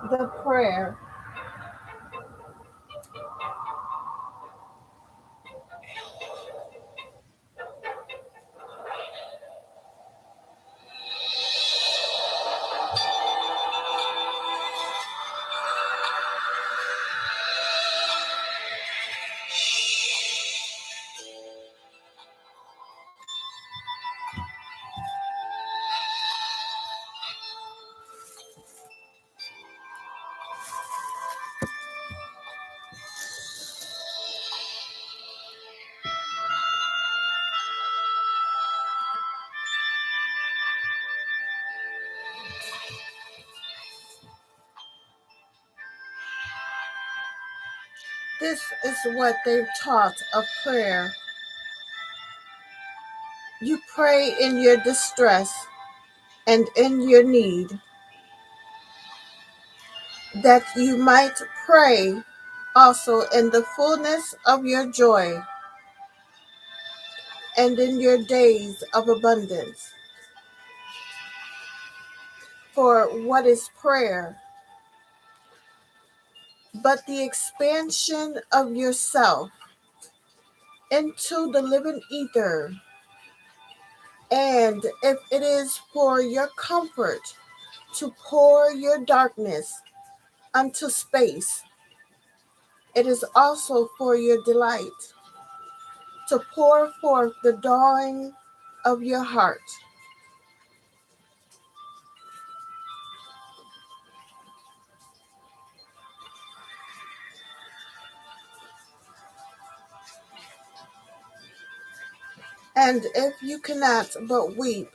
The prayer. This is what they've taught of prayer. You pray in your distress and in your need, that you might pray also in the fullness of your joy and in your days of abundance. For what is prayer but the expansion of yourself into the living ether? And if it is for your comfort to pour your darkness unto space, it is also for your delight to pour forth the dawning of your heart. And if you cannot but weep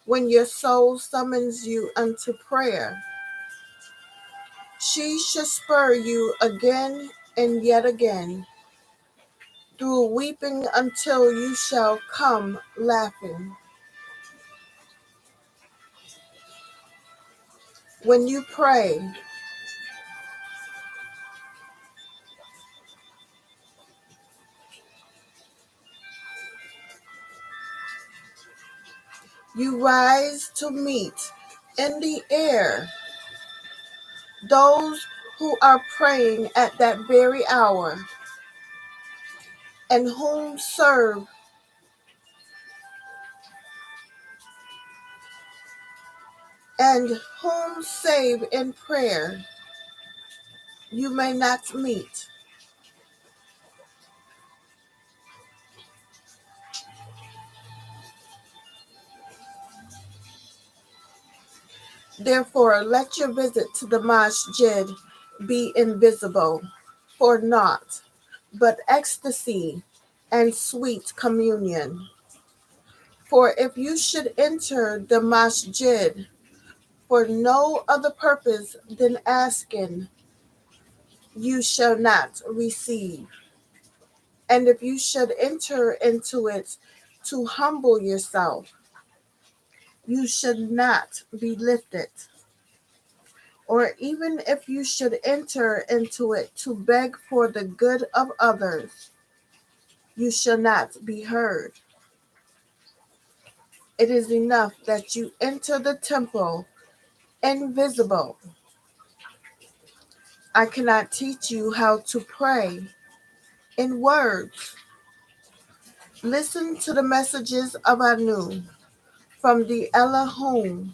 when your soul summons you unto prayer, she shall spur you again and yet again, through weeping until you shall come laughing. When you pray, you rise to meet in the air those who are praying at that very hour, and whom save in prayer you may not meet. Therefore, let your visit to the masjid be invisible for naught but ecstasy and sweet communion. For if you should enter the masjid for no other purpose than asking, you shall not receive. And if you should enter into it to humble yourself, you should not be lifted. Or even if you should enter into it to beg for the good of others, you shall not be heard. It is enough that you enter the temple invisible. I cannot teach you how to pray in words. Listen to the messages of Anu, from the Elohim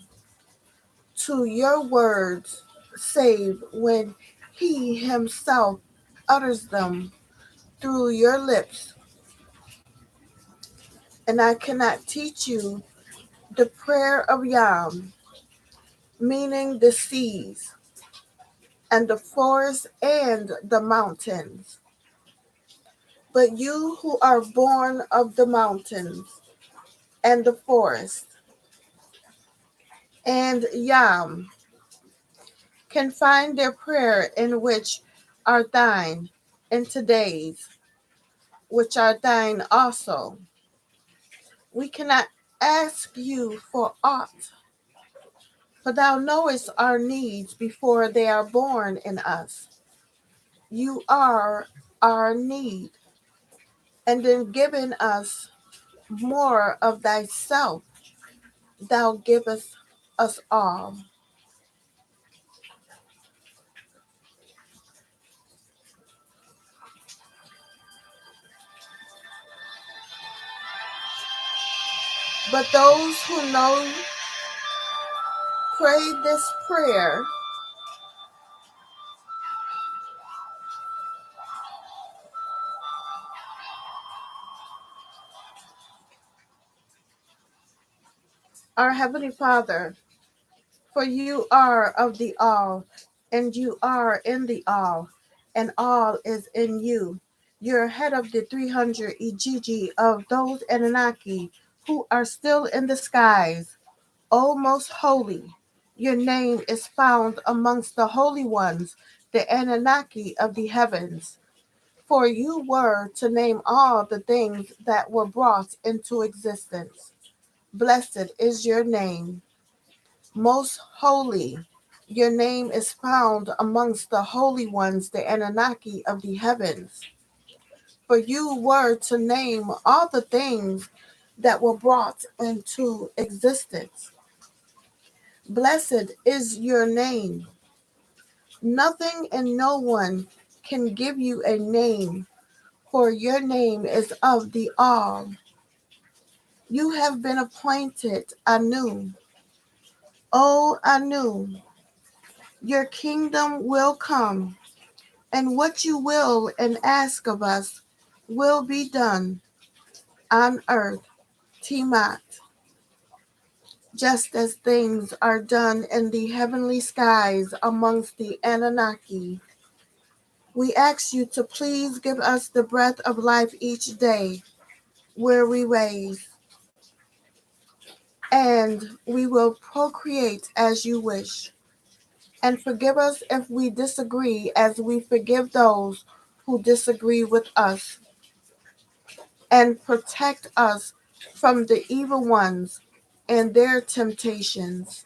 to your words, save when he himself utters them through your lips. And I cannot teach you the prayer of Yam, meaning the seas and the forests and the mountains. But you who are born of the mountains and the forest and Yam can find their prayer in which are thine in today's, which are thine also. We cannot ask you for aught, for thou knowest our needs before they are born in us. You are our need, and in giving us more of thyself, thou givest us all. But those who know pray this prayer Our Heavenly Father, for you are of the all, and you are in the all, and all is in you. You're head of the 300 Ijiji of those Anunnaki who are still in the skies. O most holy, your name is found amongst the holy ones, the Anunnaki of the heavens. For you were to name all the things that were brought into existence. Blessed is your name. Most holy, your name is found amongst the holy ones, the Anunnaki of the heavens. For you were to name all the things that were brought into existence. Blessed is your name. Nothing and no one can give you a name, for your name is of the all. You have been appointed Anu. O Anu, your kingdom will come, and what you will and ask of us will be done on earth, Timat, just as things are done in the heavenly skies amongst the Anunnaki. We ask you to please give us the breath of life each day where we raise, and we will procreate as you wish. And forgive us if we disagree as we forgive those who disagree with us. And protect us from the evil ones and their temptations.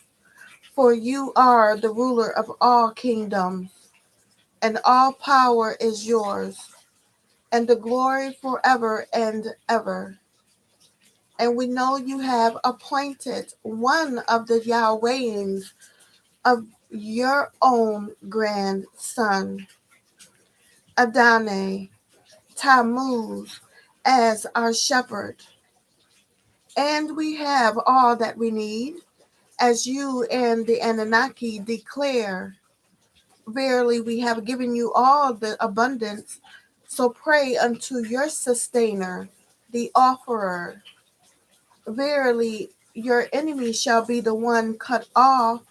For you are the ruler of all kingdoms, and all power is yours, and the glory forever and ever. And we know you have appointed one of the Yahwehs of your own grandson, Adonai, Tammuz, as our shepherd. And we have all that we need, as you and the Anunnaki declare. Verily, we have given you all the abundance. So pray unto your sustainer, the offerer. Verily, your enemy shall be the one cut off.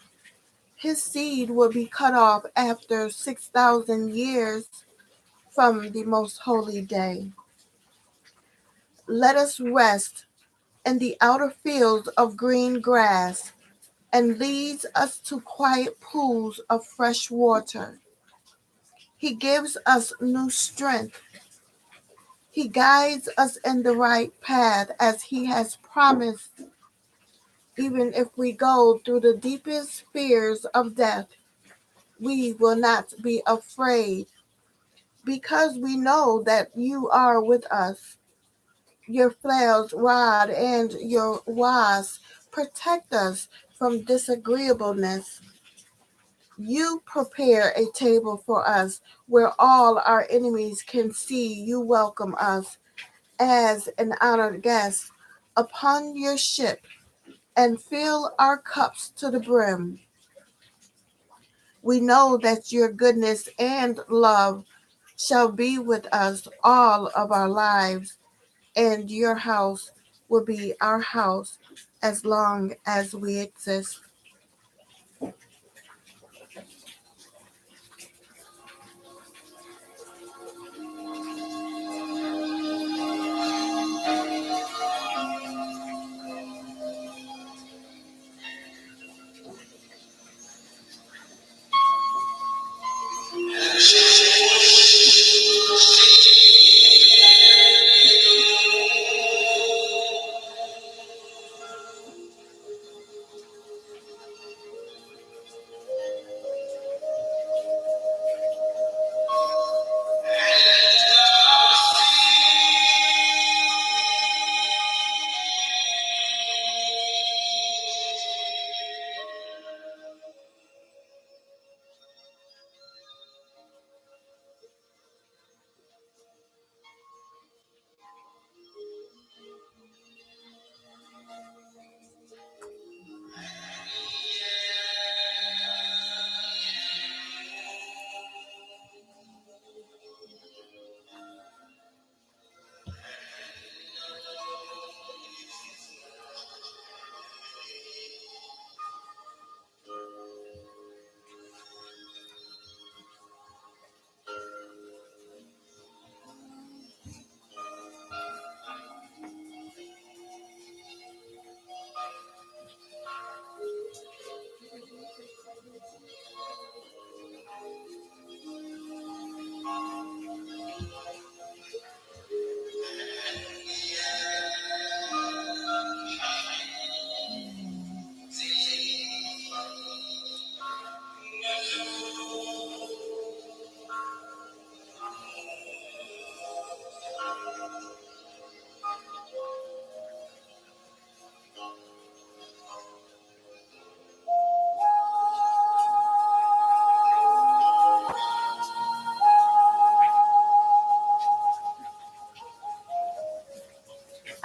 His seed will be cut off after 6,000 years from the most holy day. Let us rest in the outer fields of green grass, and leads us to quiet pools of fresh water. He gives us new strength. He guides us in the right path as he has promised. Even if we go through the deepest fears of death, we will not be afraid, because we know that you are with us. Your flail's rod and your wasp protect us from disagreeableness. You prepare a table for us where all our enemies can see you welcome us as an honored guest upon your ship. and fill our cups to the brim. We know that your goodness and love shall be with us all of our lives, and your house will be our house as long as we exist.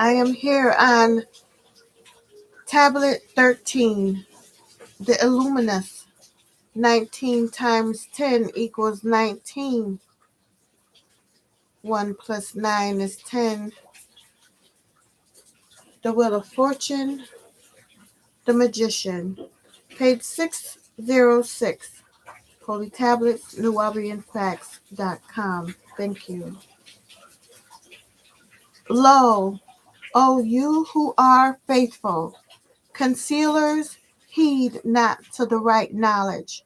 I am here on tablet 13, the Illuminous. 19 times 10 equals 19. 1 plus 9 is 10. The Wheel of Fortune, the Magician. Page 606. Holy Tablets, NewOrleansFacts.com. Thank you. Lo, O you who are faithful, concealers, heed not to the right knowledge,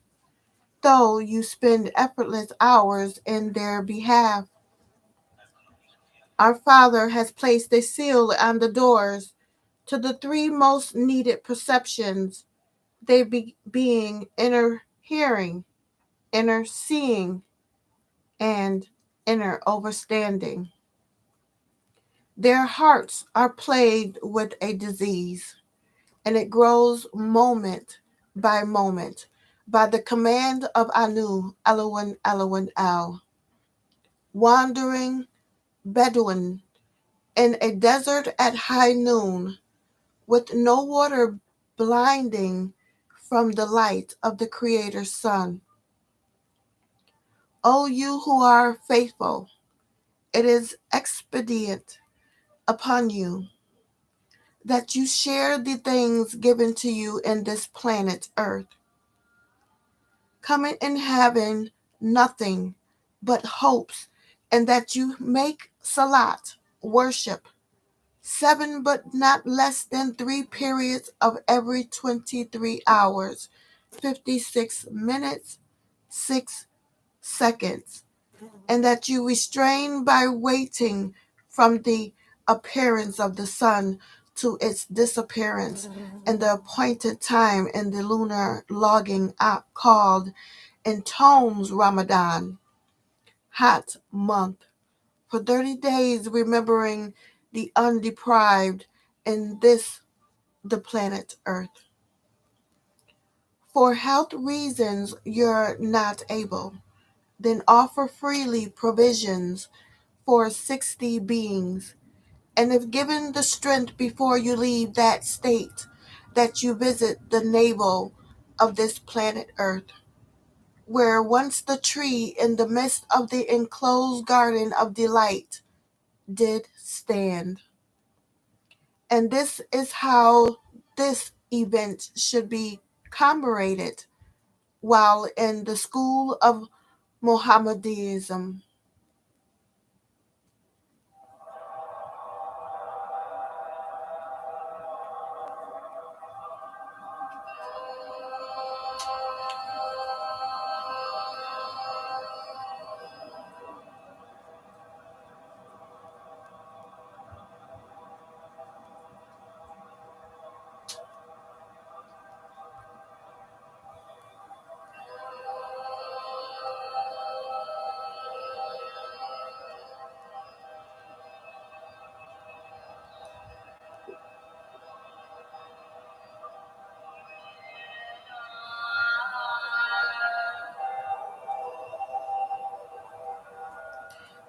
though you spend effortless hours in their behalf. Our Father has placed a seal on the doors to the three most needed perceptions, they being inner hearing, inner seeing, and inner overstanding. Their hearts are plagued with a disease, and it grows moment by moment by the command of Anu, Elohim, Elohim, El. Wandering Bedouin in a desert at high noon, with no water blinding from the light of the Creator's Son. O you who are faithful, it is expedient upon you that you share the things given to you in this planet Earth, coming and having nothing but hopes, and that you make salat, worship, 7 but not less than 3 periods of every 23 hours, 56 minutes, 6 seconds, and that you restrain by waiting from the appearance of the sun to its disappearance and the appointed time in the lunar logging app called in tones Ramadan, hot month, for 30 days remembering the undeprived in this, the planet Earth. For health reasons you're not able, then offer freely provisions for 60 beings, and if given the strength before you leave that state, that you visit the navel of this planet Earth, where once the tree in the midst of the enclosed garden of delight did stand. And this is how this event should be commemorated while in the school of Mohammedanism.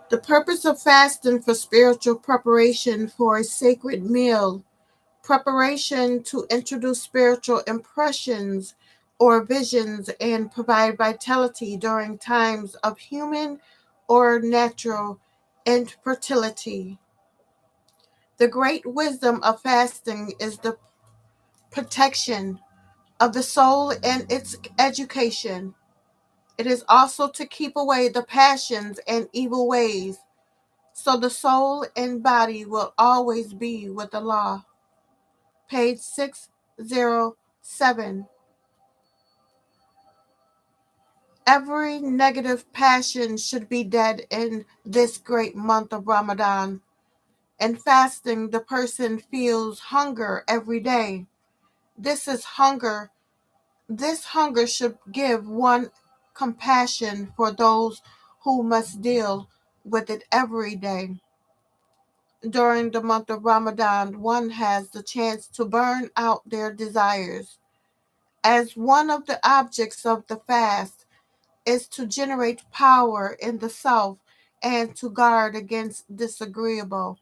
The purpose of fasting for spiritual preparation for a sacred meal, preparation to introduce spiritual impressions or visions and provide vitality during times of human or natural infertility. The great wisdom of fasting is the protection of the soul and its education. It is also to keep away the passions and evil ways, so the soul and body will always be with the law. Page 607. Every negative passion should be dead in this great month of Ramadan. In fasting, the person feels hunger every day. This is hunger. This hunger should give one compassion for those who must deal with it every day. During the month of Ramadan, one has the chance to burn out their desires. As one of the objects of the fast is to generate power in the self and to guard against disagreeable.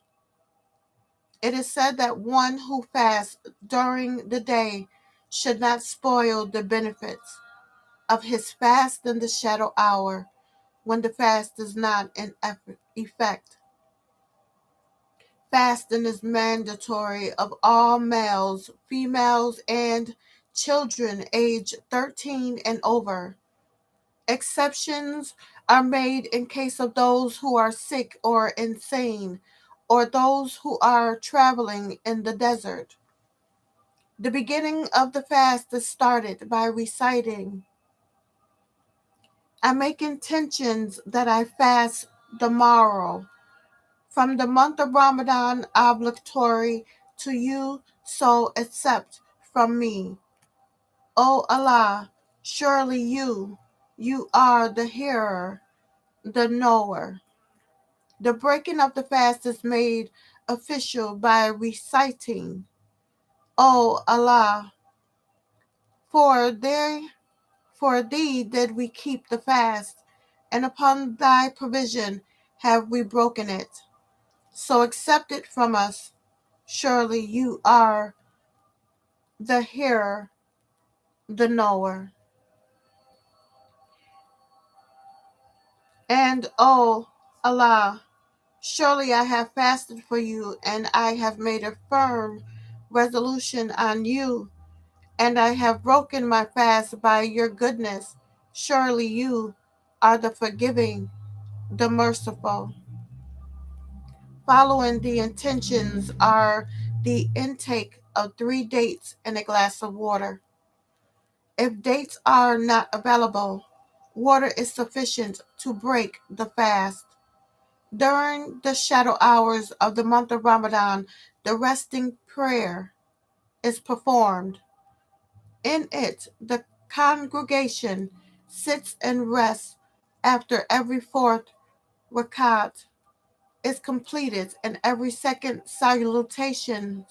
It is said that one who fasts during the day should not spoil the benefits of his fast in the shadow hour when the fast is not in effect. Fasting is mandatory of all males, females, and children aged 13 and over. Exceptions are made in case of those who are sick or insane, or those who are traveling in the desert. The beginning of the fast is started by reciting, I make intentions that I fast the morrow from the month of Ramadan obligatory to you, so accept from me. O Allah, surely you are the hearer, the knower. The breaking of the fast is made official by reciting, O Allah, for there for thee did we keep the fast, and upon thy provision have we broken it. So accept it from us. Surely you are the hearer, the knower. And O Allah, surely I have fasted for you, and I have made a firm resolution on you, and I have broken my fast by your goodness. Surely you are the forgiving, the merciful. Following the intentions are the intake of 3 dates and a glass of water. If dates are not available, water is sufficient to break the fast. During the shadow hours of the month of Ramadan, the resting prayer is performed. In it, the congregation sits and rests after every fourth rakat is completed and every second salutation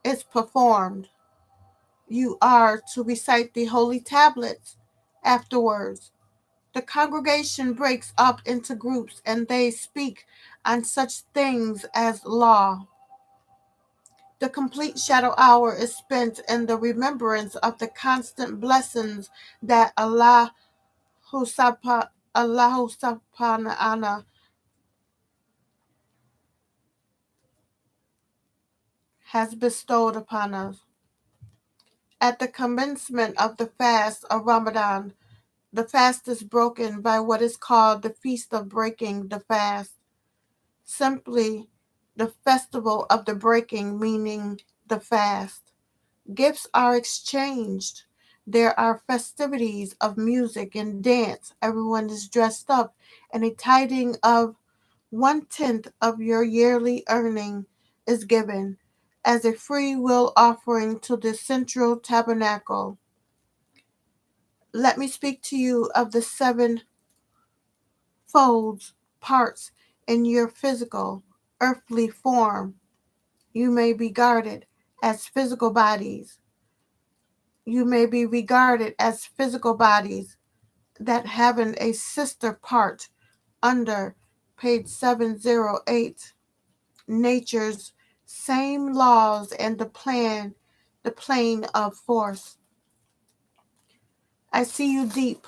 is performed. You are to recite the holy tablets afterwards. The congregation breaks up into groups and they speak on such things as law, The complete shadow hour is spent in the remembrance of the constant blessings that Allah subhanahu has bestowed upon us. At the commencement of the fast of Ramadan, the fast is broken by what is called the Feast of Breaking the Fast, simply the festival of the breaking, meaning the fast. Gifts are exchanged. There are festivities of music and dance. Everyone is dressed up, and a tithing of 1/10 of your yearly earning is given as a free will offering to the central tabernacle. Let me speak to you of the seven folds, parts in your physical, earthly form. You may be regarded as physical bodies. You may be regarded as physical bodies that having a sister part under page 708. Nature's same laws and the plane of force. I see you deep.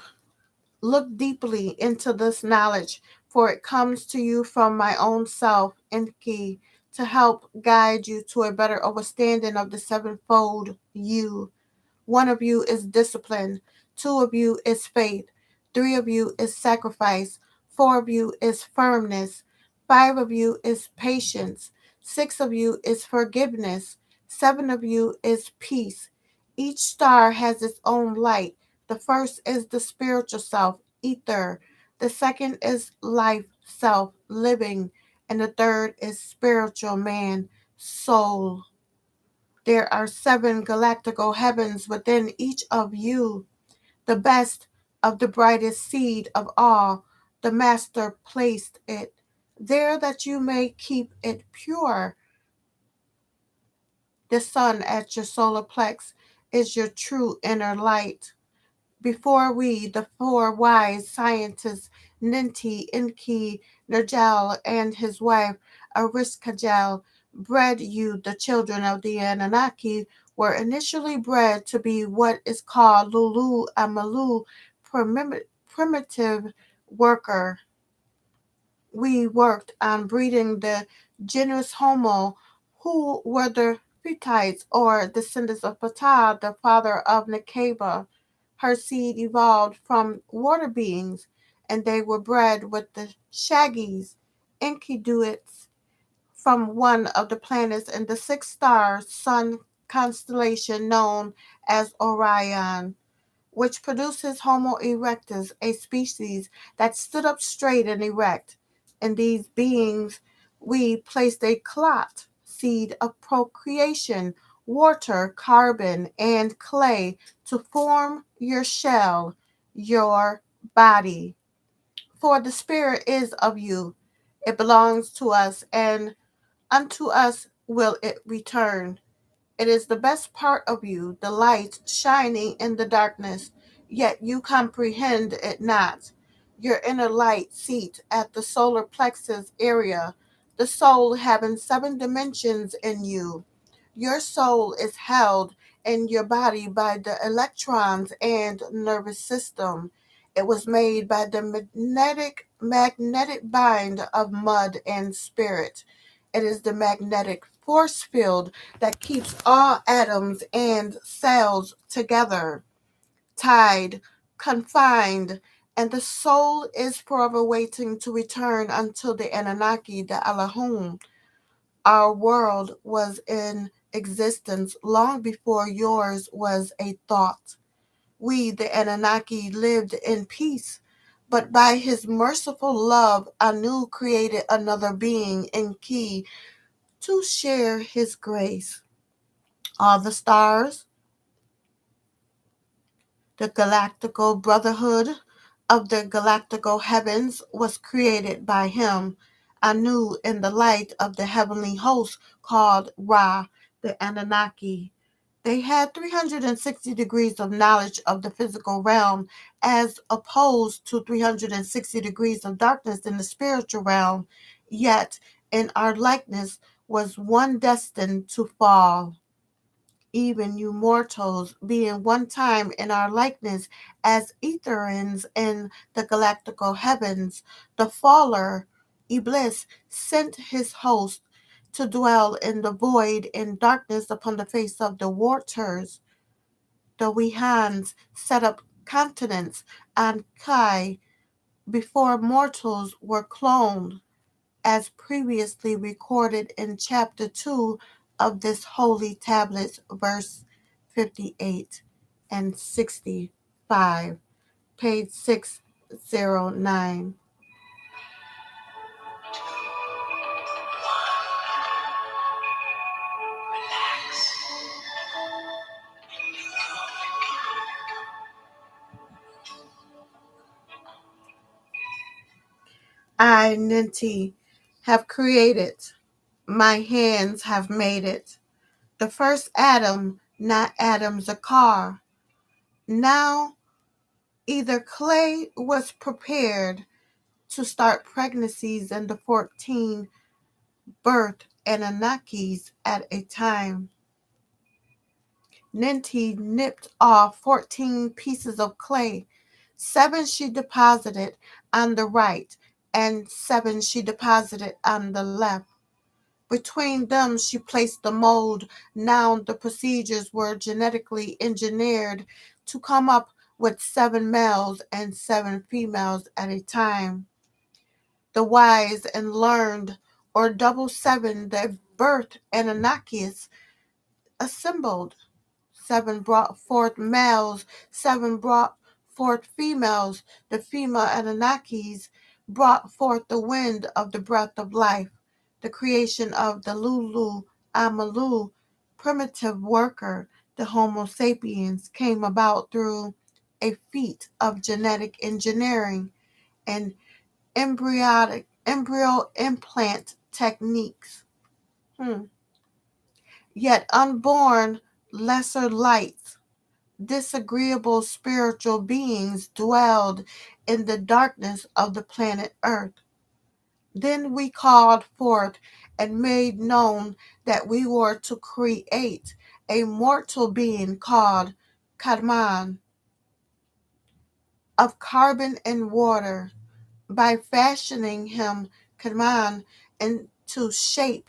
Look deeply into this knowledge, for it comes to you from my own self, Enki, to help guide you to a better understanding of the sevenfold you. One of you is discipline, two of you is faith, three of you is sacrifice, four of you is firmness, five of you is patience, six of you is forgiveness, seven of you is peace. Each star has its own light. The first is the spiritual self, ether. The second is life, self, living. And the third is spiritual man, soul. There are seven galactical heavens within each of you, the best of the brightest seed of all. The Master placed it there that you may keep it pure. The sun at your solar plex is your true inner light. Before we, the four wise scientists, Ninti, Inki, Nergal, and his wife, Ariskajal, bred you, the children of the Anunnaki, were initially bred to be what is called Lulu Amalu, primitive worker. We worked on breeding the genus Homo, who were the Fetites or descendants of Ptah, the father of Nekeba. Her seed evolved from water beings, and they were bred with the Shaggies, Enkiduites, from one of the planets in the six-star sun constellation known as Orion, which produces Homo erectus, a species that stood up straight and erect. In these beings, we placed a clot, seed of procreation, water, carbon, and clay to form your shell, your body. For the spirit is of you, it belongs to us, and unto us will it return. It is the best part of you, the light shining in the darkness, yet you comprehend it not. Your inner light seat at the solar plexus area, the soul having seven dimensions in you. Your soul is held in your body by the electrons and nervous system. It was made by the magnetic bind of mud and spirit. It is the magnetic force field that keeps all atoms and cells together, tied, confined, and the soul is forever waiting to return until the Anunnaki, the Elohim. Our world was in existence long before yours was a thought. We, the Anunnaki, lived in peace, but by his merciful love, Anu created another being in Ki to share his grace. All the stars, the galactical brotherhood of the galactical heavens was created by him, Anu, in the light of the heavenly host called Ra, the Anunnaki. They had 360 degrees of knowledge of the physical realm as opposed to 360 degrees of darkness in the spiritual realm. Yet, in our likeness, was one destined to fall, even you mortals, being one time in our likeness as Ethereans in the galactical heavens. The faller, Iblis, sent his host to dwell in the void in darkness upon the face of the waters. The Wehans set up continents on Kai before mortals were cloned, as previously recorded in chapter 2 of this holy tablet, verse 58 and 65, page 609. I, Ninti, have created, my hands have made it. The first atom, not atoms a car. Now either clay was prepared to start pregnancies in the 14 birth Anunnakis at a time. Ninti nipped off 14 pieces of clay. 7 she deposited on the right, and 7 she deposited on the left. Between them she placed the mold. Now the procedures were genetically engineered to come up with 7 males and 7 females at a time. The wise and learned, or double 7, that birth Anunnakis assembled. 7 brought forth males, 7 brought forth females. The female Anunnakis brought forth the wind of the breath of life. The creation of the Lulu Amalu, primitive worker, the Homo sapiens, came about through a feat of genetic engineering and embryo implant techniques. Yet unborn lesser lights, disagreeable spiritual beings dwelled in the darkness of the planet Earth. Then we called forth and made known that we were to create a mortal being called Kadman, of carbon and water, by fashioning him, Kadman, into shape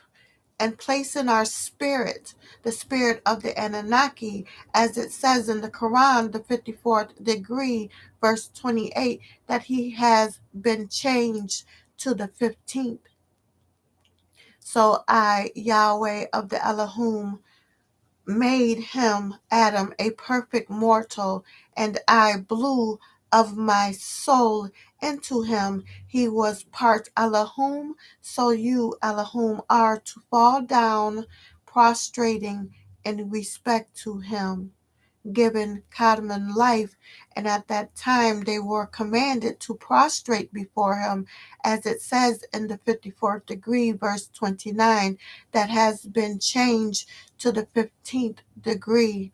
and place in our spirit, the spirit of the Anunnaki, as it says in the Quran, the 54th degree, verse 28, that he has been changed to the 15th. So I, Yahweh of the Elohim, made him, Adam, a perfect mortal, and I blew of my soul into him. He was part Elohim, so you, Elohim, are to fall down, prostrating in respect to him, given Kadmon life, and at that time they were commanded to prostrate before him, as it says in the 54th degree, verse 29, that has been changed to the 15th degree.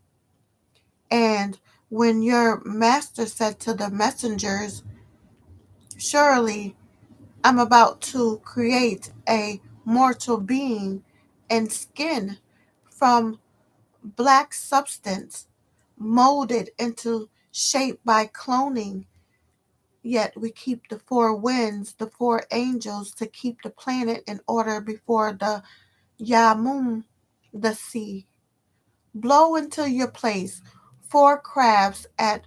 And when your master said to the messengers, surely I'm about to create a mortal being and skin from black substance, molded into shape by cloning. Yet we keep the 4 winds, the 4 angels, to keep the planet in order before the Yamun, the sea. Blow into your place 4 crafts at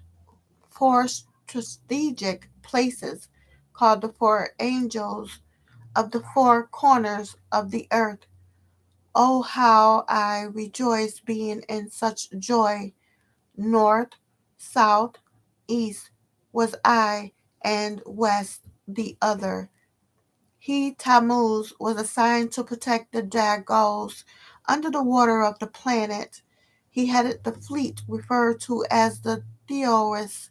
4 strategic places, called the 4 angels of the 4 corners of the earth. Oh, how I rejoice being in such joy. North, south, east was I, and west the other. He, Tammuz, was assigned to protect the Dragos under the water of the planet. He headed the fleet referred to as the Theoris,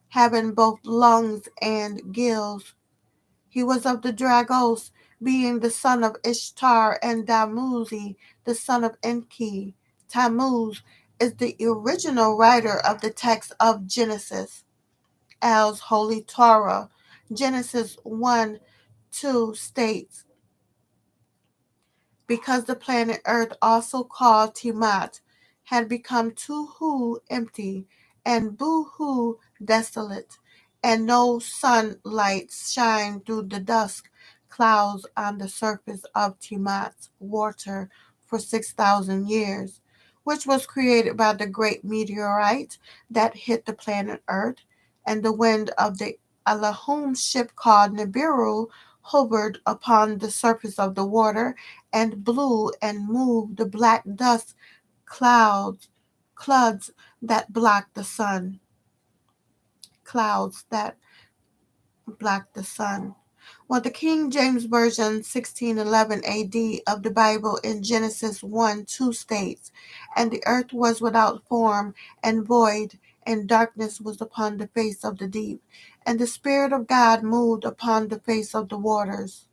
having both lungs and gills. He was of the Dragos, being the son of Ishtar, and Damuzi, the son of Enki. Tammuz is the original writer of the text of Genesis, Al's Holy Torah. Genesis 1:2 states, because the planet Earth, also called Tiamat, had become too empty and boo-hoo desolate, and no sunlight shined through the dusk clouds on the surface of Tiamat's water for 6,000 years, which was created by the great meteorite that hit the planet Earth, and the wind of the Allahum ship called Nibiru hovered upon the surface of the water and blew and moved the black dust clouds that blocked the sun. Clouds that blocked the sun. Well, the King James Version 1611 AD of the Bible in Genesis 1:2 states, "And the earth was without form and void, and darkness was upon the face of the deep, and the Spirit of God moved upon the face of the waters."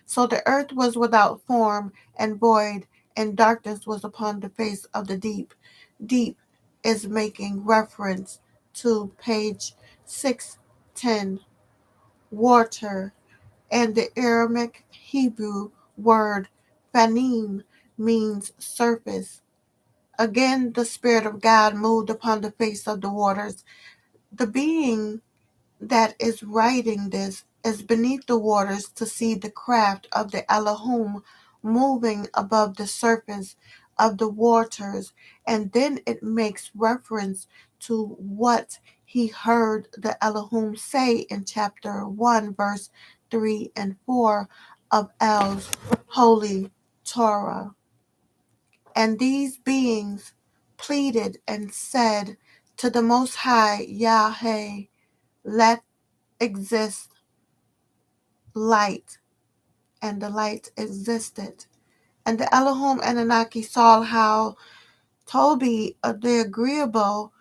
So the earth was without form and void, and darkness was upon the face of the deep. Deep is making reference to page 610. Water, and the Aramaic Hebrew word "fanim" means surface. Again, the Spirit of God moved upon the face of the waters. The being that is writing this is beneath the waters to see the craft of the Elohim moving above the surface of the waters, and then it makes reference to what he heard the Elohim say in chapter 1, verse 3 and 4 of El's Holy Torah. And these beings pleaded and said to the Most High Yahweh, "Let exist light," and the light existed. And the Elohim Anunnaki saw how Toby, the agreeable,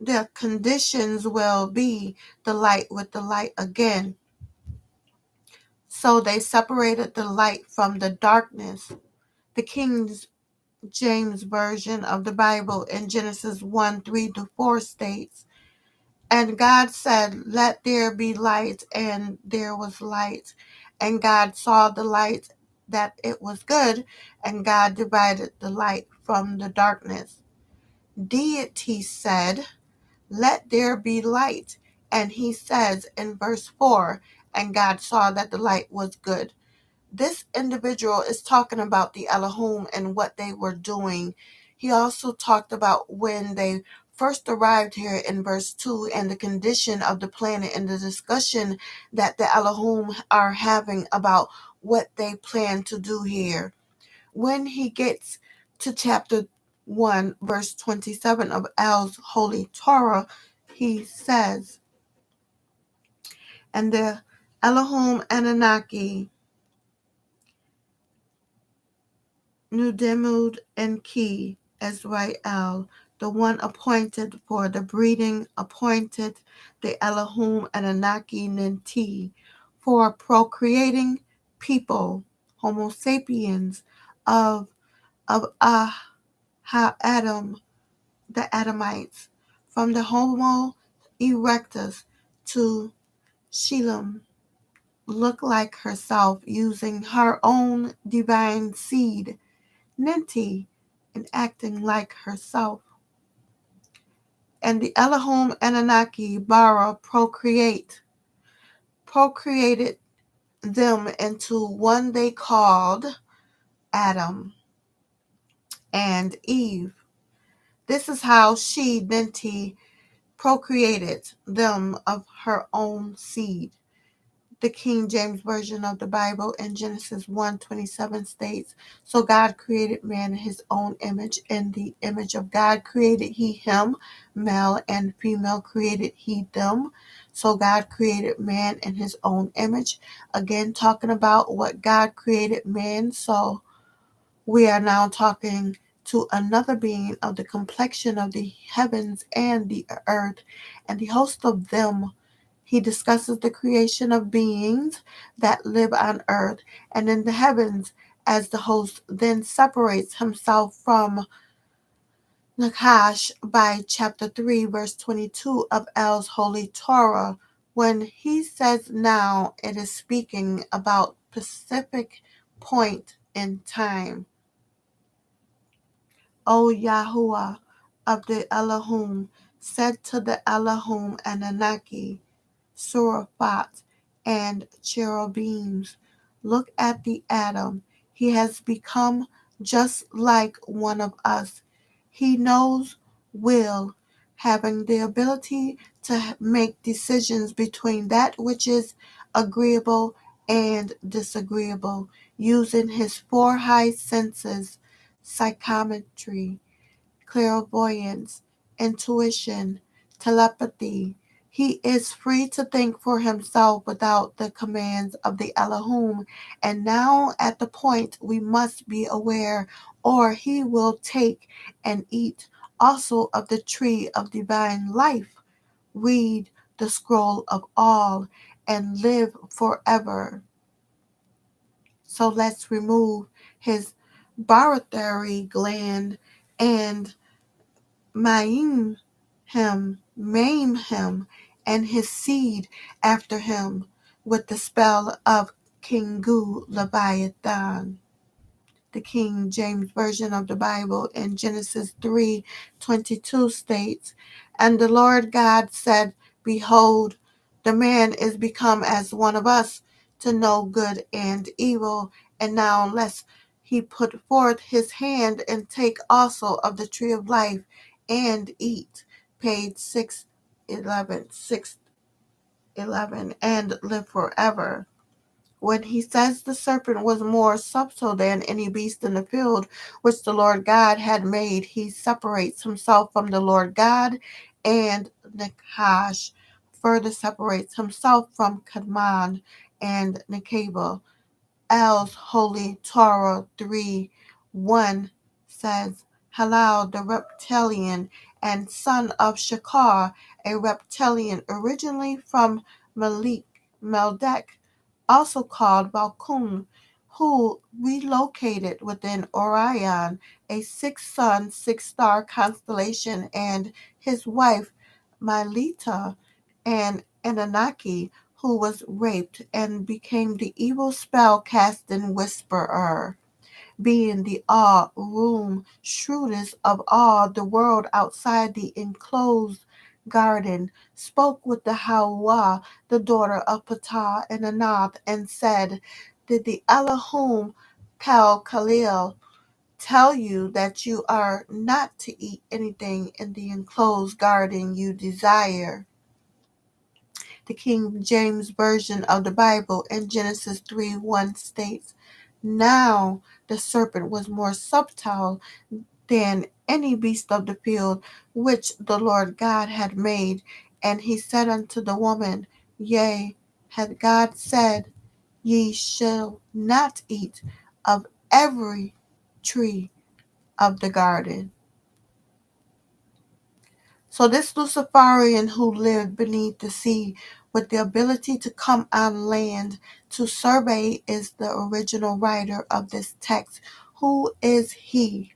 the conditions will be the light with the light again. So they separated the light from the darkness. The King James Version of the Bible in Genesis 1:3-4 states, "And God said, Let there be light, and there was light. And God saw the light that it was good, and God divided the light from the darkness." Deity said, "Let there be light." And he says in verse 4, "And God saw that the light was good." This individual is talking about the Elohim and what they were doing. He also talked about when they first arrived here in verse 2 and the condition of the planet and the discussion that the Elohim are having about what they plan to do here. When he gets to chapter 1, verse 27 of El's Holy Torah, he says, "And the Elohim Anunnaki Nudemud and Ki Israel, the one appointed for the breeding, appointed the Elohim Anunnaki Ninti for procreating people, Homo sapiens of Adam, the Adamites, from the Homo erectus to Shelem, look like herself, using her own divine seed, Ninti, and acting like herself. And the Elohim Anunnaki Bara procreated them into one they called Adam and Eve. This is how she, Ninti, procreated them of her own seed. The King James Version of the Bible in Genesis 1:27 states, "So God created man in his own image. In the image of God created he him. Male and female created he them. So God created man in his own image." Again, talking about what God created man. So we are now talking to another being of the complexion of the heavens and the earth and the host of them. He discusses the creation of beings that live on earth and in the heavens as the host then separates himself from Nakash by chapter 3, verse 22 of El's Holy Torah. When he says now, it is speaking about specific point in time. O Yahuwah of the Elohim said to the Elohim Anunnaki, Surafat, and cherubims, look at the atom. He has become just like one of us. He knows will, having the ability to make decisions between that which is agreeable and disagreeable, using his four high senses, psychometry, clairvoyance, intuition, telepathy. He is free to think for himself without the commands of the Elohim. And now at the point we must be aware, or he will take and eat also of the tree of divine life, read the scroll of all, and live forever. So let's remove his barotheric gland and maim him, and his seed after him, with the spell of Kingu Leviathan. The King James Version of the Bible in Genesis 3:22 states, and the Lord God said, behold, the man is become as one of us, to know good and evil. And now lest he put forth his hand and take also of the tree of life and eat. Page 611, and live forever. When he says the serpent was more subtle than any beast in the field which the Lord God had made, he separates himself from the Lord God, and Nakash further separates himself from Kadmon and Nekeba. Al's Holy Torah 3:1 says, Halal, the reptilian, and son of Shakar, a reptilian originally from Meldek, also called Balkun, who relocated within Orion, a six-sun, six-star constellation, and his wife, Milita, an Anunnaki, who was raped and became the evil spell-casting whisperer, being the all-room shrewdest of all the world outside the enclosed garden, spoke with the Hawa, the daughter of Ptah and Anath, and said, did the Elohim Khalil tell you that you are not to eat anything in the enclosed garden you desire? The King James Version of the Bible in Genesis 3:1 states, now the serpent was more subtle than any beast of the field which the Lord God had made. And he said unto the woman, yea, hath God said, ye shall not eat of every tree of the garden? So this Luciferian who lived beneath the sea with the ability to come on land to survey is the original writer of this text. Who is he?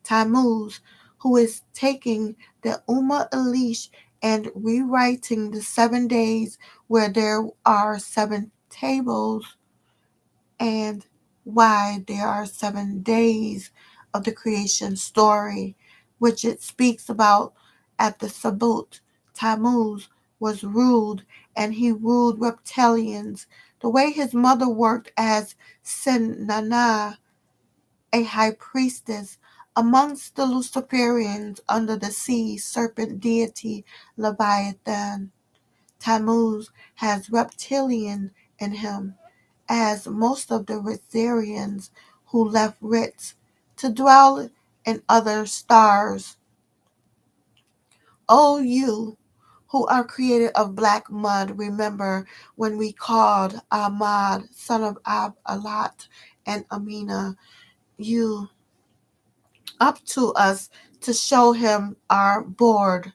Tammuz, who is taking the Ummah Elish and rewriting the 7 days where there are 7 tables, and why there are 7 days of the creation story, which it speaks about at the Sabut. Tammuz was ruled, and he ruled reptilians, the way his mother worked as Sinnana, a high priestess amongst the Luciferians under the sea serpent deity Leviathan. Tammuz has reptilian in him, as most of the Ritzarians who left Ritz to dwell in other stars. O you who are created of black mud, remember when we called Ahmad, son of Ab-Alat, and Amina, you up to us to show him our board,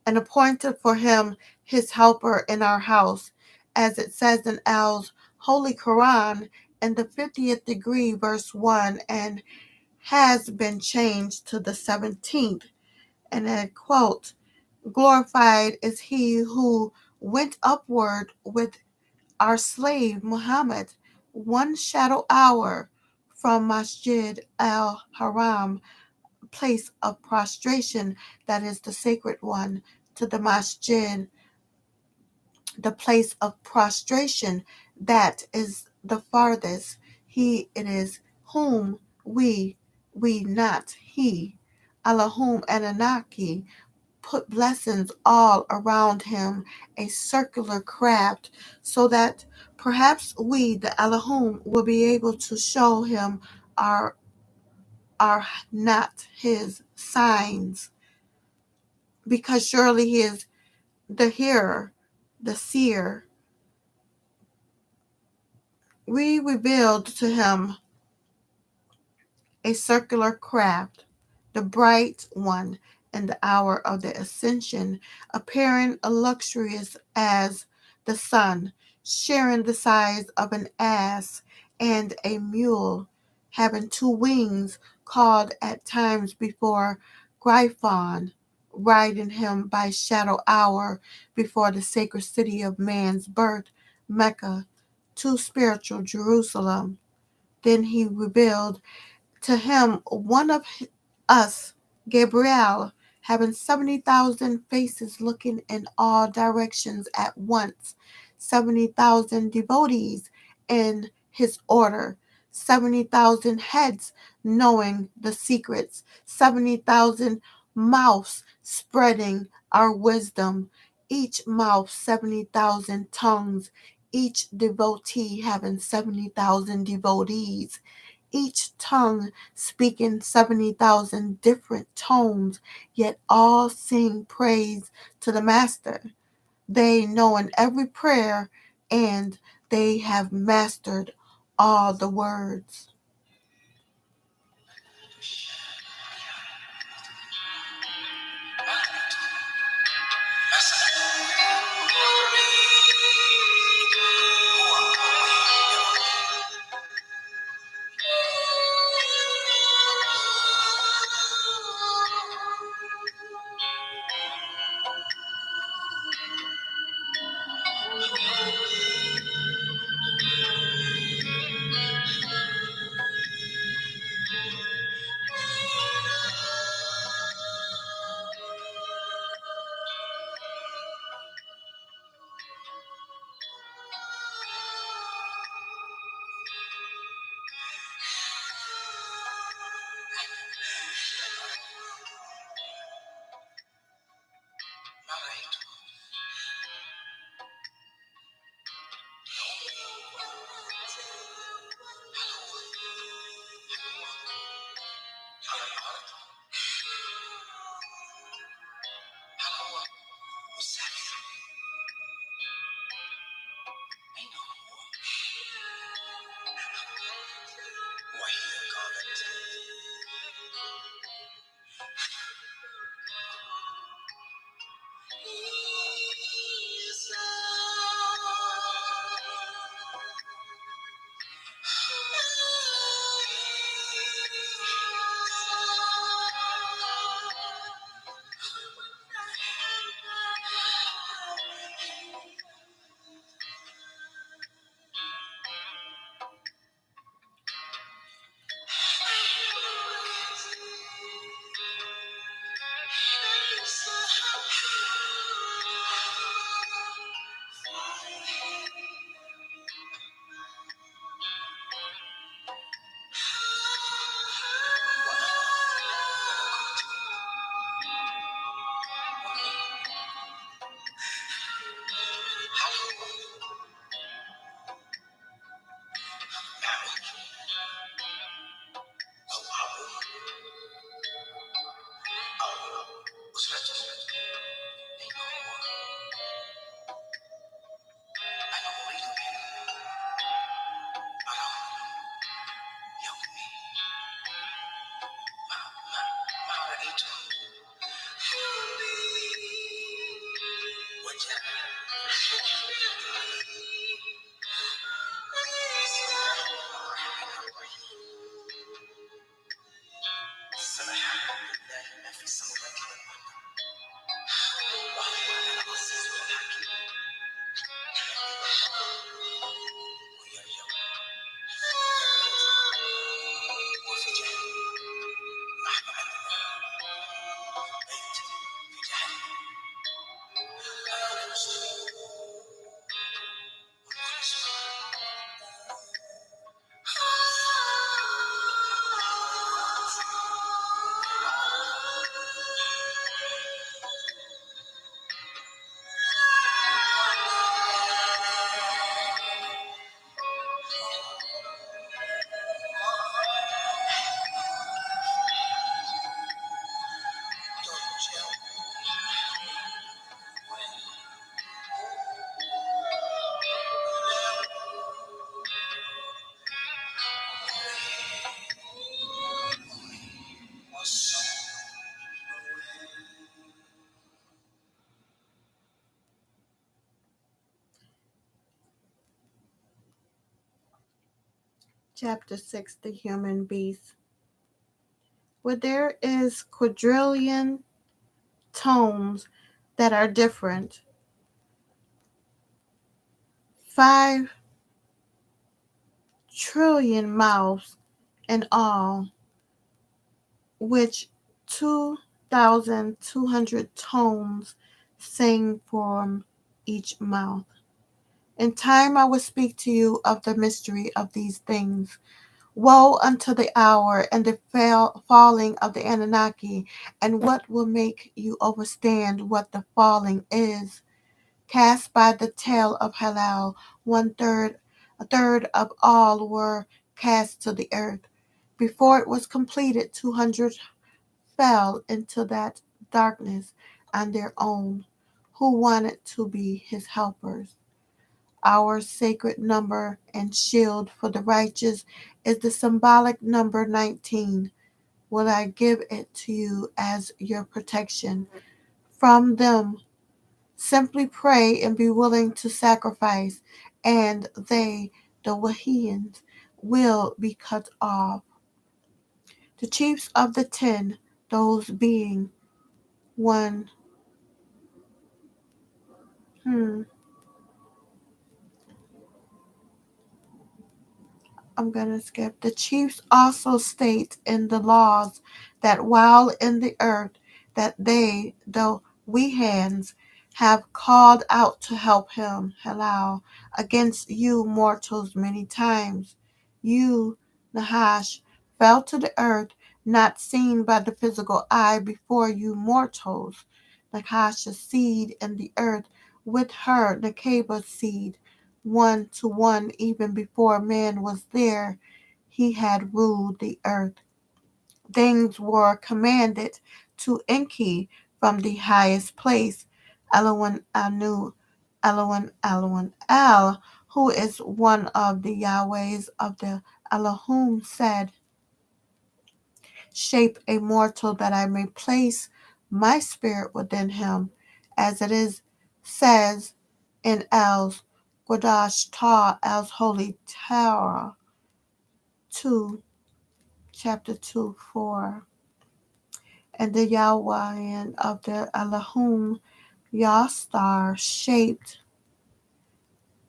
and appointed for him his helper in our house, as it says in Al's Holy Quran in the 50th degree, verse 1, and has been changed to the 17th. And I quote, glorified is he who went upward with our slave Muhammad, 1 shadow hour from Masjid al-Haram, place of prostration, that is the sacred one, to the masjid, the place of prostration, that is the farthest. He it is whom we not he. Allahum Ananaki, put blessings all around him, a circular craft, so that perhaps we, the Allahum, will be able to show him our not his signs, because surely he is the hearer, the seer. We revealed to him a circular craft, the bright one in the hour of the ascension, appearing luxurious as the sun, sharing the size of an ass and a mule, having 2 wings, called at times before Gryphon, riding him by shadow hour before the sacred city of man's birth, Mecca, to spiritual Jerusalem. Then he revealed to him one of us, Gabriel, having 70,000 faces looking in all directions at once, 70,000 devotees in his order, 70,000 heads knowing the secrets, 70,000 mouths spreading our wisdom, each mouth 70,000 tongues, each devotee having 70,000 devotees, each tongue speaking 70,000 different tones, yet all sing praise to the Master. They know in every prayer, and they have mastered all the words. Chapter 6, The Human Beast. Where there is quadrillion tones that are different, 5 trillion mouths in all, which 2,200 tones sing from each mouth. In time I will speak to you of the mystery of these things. Woe unto the hour and the falling of the Anunnaki, and what will make you understand what the falling is? Cast by the tail of Halal, a third of all were cast to the earth. Before it was completed, 200 fell into that darkness on their own, who wanted to be his helpers. Our sacred number and shield for the righteous is the symbolic number 19. Will I give it to you as your protection? From them, simply pray and be willing to sacrifice, and they, the Wahians, will be cut off. The chiefs of the 10, those being one, I'm going to skip. The chiefs also state in the laws that while in the earth, that they, the we hands, have called out to help him, Halal, against you mortals many times. You, Nahash, fell to the earth, not seen by the physical eye before you mortals. Nahash's seed in the earth, with her, Nakaba's seed, 1 to 1, even before man was there, he had ruled the earth. Things were commanded to Enki from the highest place. Elohim Anu, Elohim El, who is one of the Yahwehs of the Elohim, said, shape a mortal that I may place my spirit within him, as it is says in El's Godash Ta, El's Holy Torah 2, chapter 2, 4. And the Yahweh of the Elohim Yastar shaped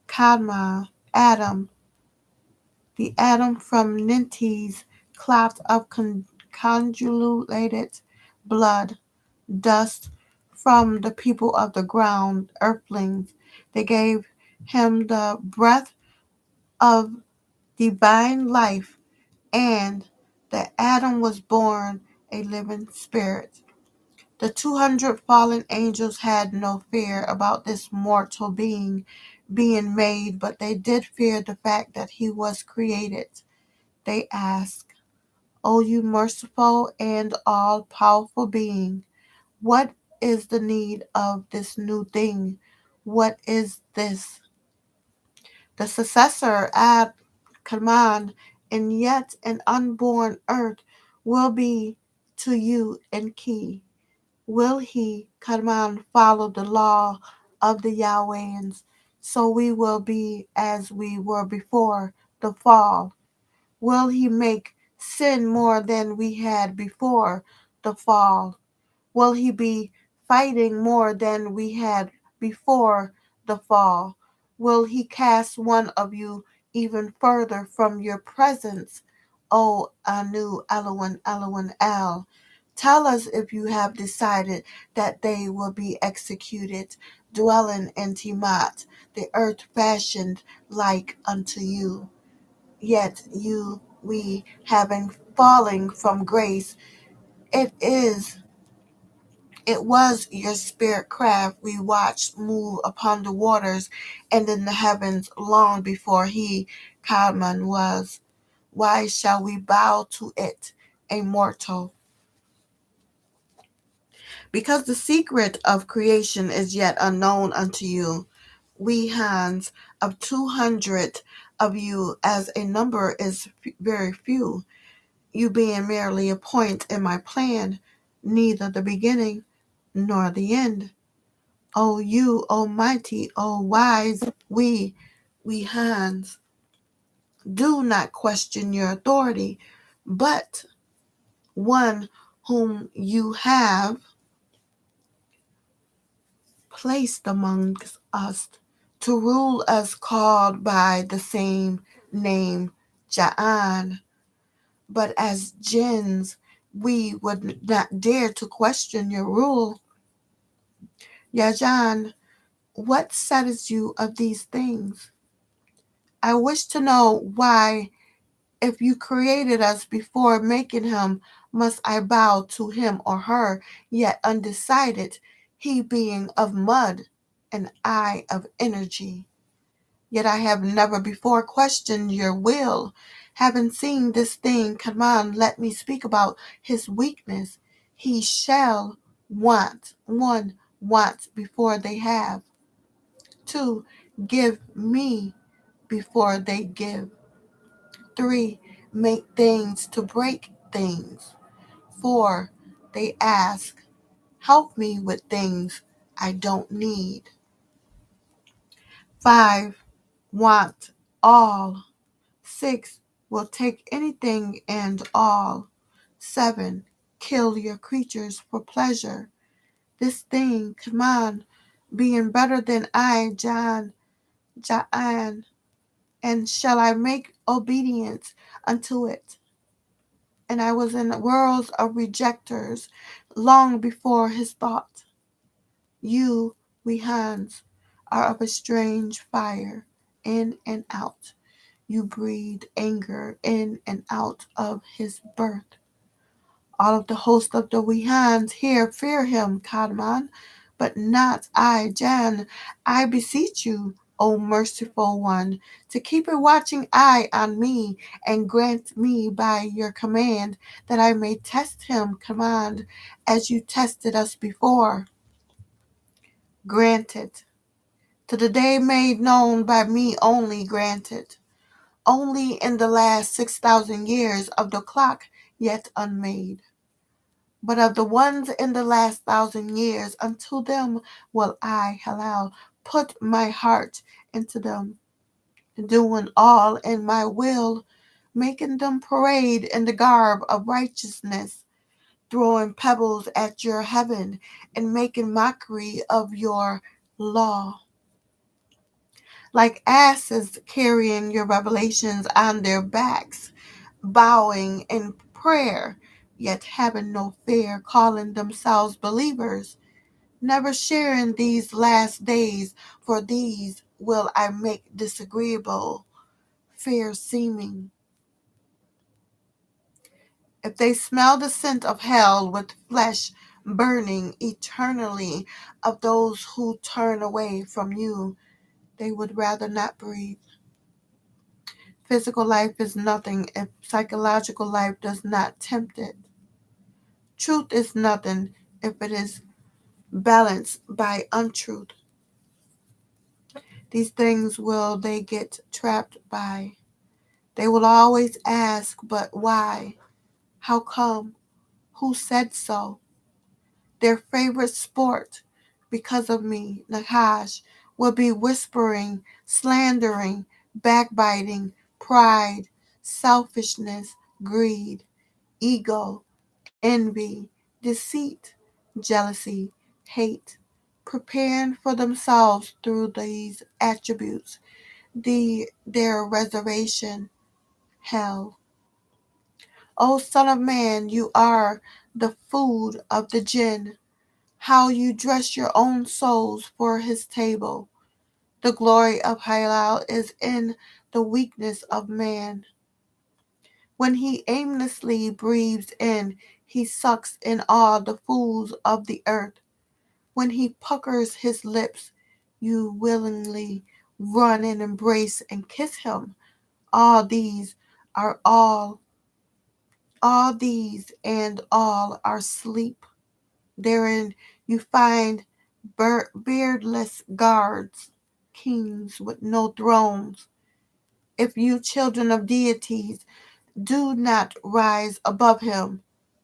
Kadma, Adam, the Adam from Ninti's cloud of convoluted blood, dust from the people of the ground, earthlings. They gave him the breath of divine life, and the Adam was born a living spirit. The 200 fallen angels had no fear about this mortal being made, but they did fear the fact that he was created. They asked, O you merciful and all-powerful being, what is the need of this new thing? What is this? The successor Ad Kaman, and yet an unborn earth will be to you in key. Will he, Kaman, follow the law of the Yahwehans, so we will be as we were before the fall? Will he make sin more than we had before the fall? Will he be fighting more than we had before the fall? Will he cast one of you even further from your presence? O Anu Elohim Elohim El, tell us if you have decided that they will be executed, dwelling in Timat, the earth fashioned like unto you. Yet you, we, having fallen from grace, it is it was your spirit craft we watched move upon the waters and in the heavens long before he, Kalman, was. Why shall we bow to it, a mortal? Because the secret of creation is yet unknown unto you. We hands of 200 of you, as a number is very few, you being merely a point in my plan, neither the beginning nor the end. O you, almighty, O wise, we hands. Do not question your authority, but one whom you have placed amongst us to rule us, called by the same name, Ja'an. But as jinns, we would not dare to question your rule. Yajan, what says you of these things? I wish to know why, if you created us before making him, must I bow to him or her, yet undecided, he being of mud and I of energy. Yet I have never before questioned your will. Having seen this thing, come on, let me speak about his weakness. He shall want. One, wants before they have. Two, give me before they give. Three, make things to break things. Four, they ask, help me with things I don't need. Five, want all. Six, will take anything and all. Seven, kill your creatures for pleasure. This thing, come on, being better than I, Ja'an, and shall I make obedience unto it? And I was in worlds of rejectors long before his thought. You, we hands, are of a strange fire, in and out. You breathe anger in and out of his birth. All of the host of the Wehans here fear him, Kadman, but not I, Jan. I beseech you, O merciful one, to keep a watching eye on me, and grant me by your command that I may test him, command, as you tested us before. Granted. To the day made known by me only granted. Only in the last 6,000 years of the clock yet unmade. But of the ones in the last 1,000 years, unto them will I, Halal, put my heart into them, doing all in my will, making them parade in the garb of righteousness, throwing pebbles at your heaven, and making mockery of your law. Like asses carrying your revelations on their backs, bowing in prayer, yet having no fear, calling themselves believers, never sharing these last days, for these will I make disagreeable, fair seeming. If they smell the scent of hell with flesh burning eternally of those who turn away from you, they would rather not breathe. Physical life is nothing if psychological life does not tempt it. Truth is nothing if it is balanced by untruth. These things will they get trapped by. They will always ask, but why? How come? Who said so? Their favorite sport, because of me, Nakash, will be whispering, slandering, backbiting, pride, selfishness, greed, ego, envy, deceit, jealousy, hate, preparing for themselves through these attributes their reservation, hell. O son of man, you are the food of the jinn. How you dress your own souls for his table. The glory of Halal is in the weakness of man. When he aimlessly breathes in, he sucks in all the fools of the earth. When he puckers his lips, you willingly run and embrace and kiss him. All these are all these and all are sleep. Therein you find beardless guards, kings with no thrones. If you children of deities do not rise above him,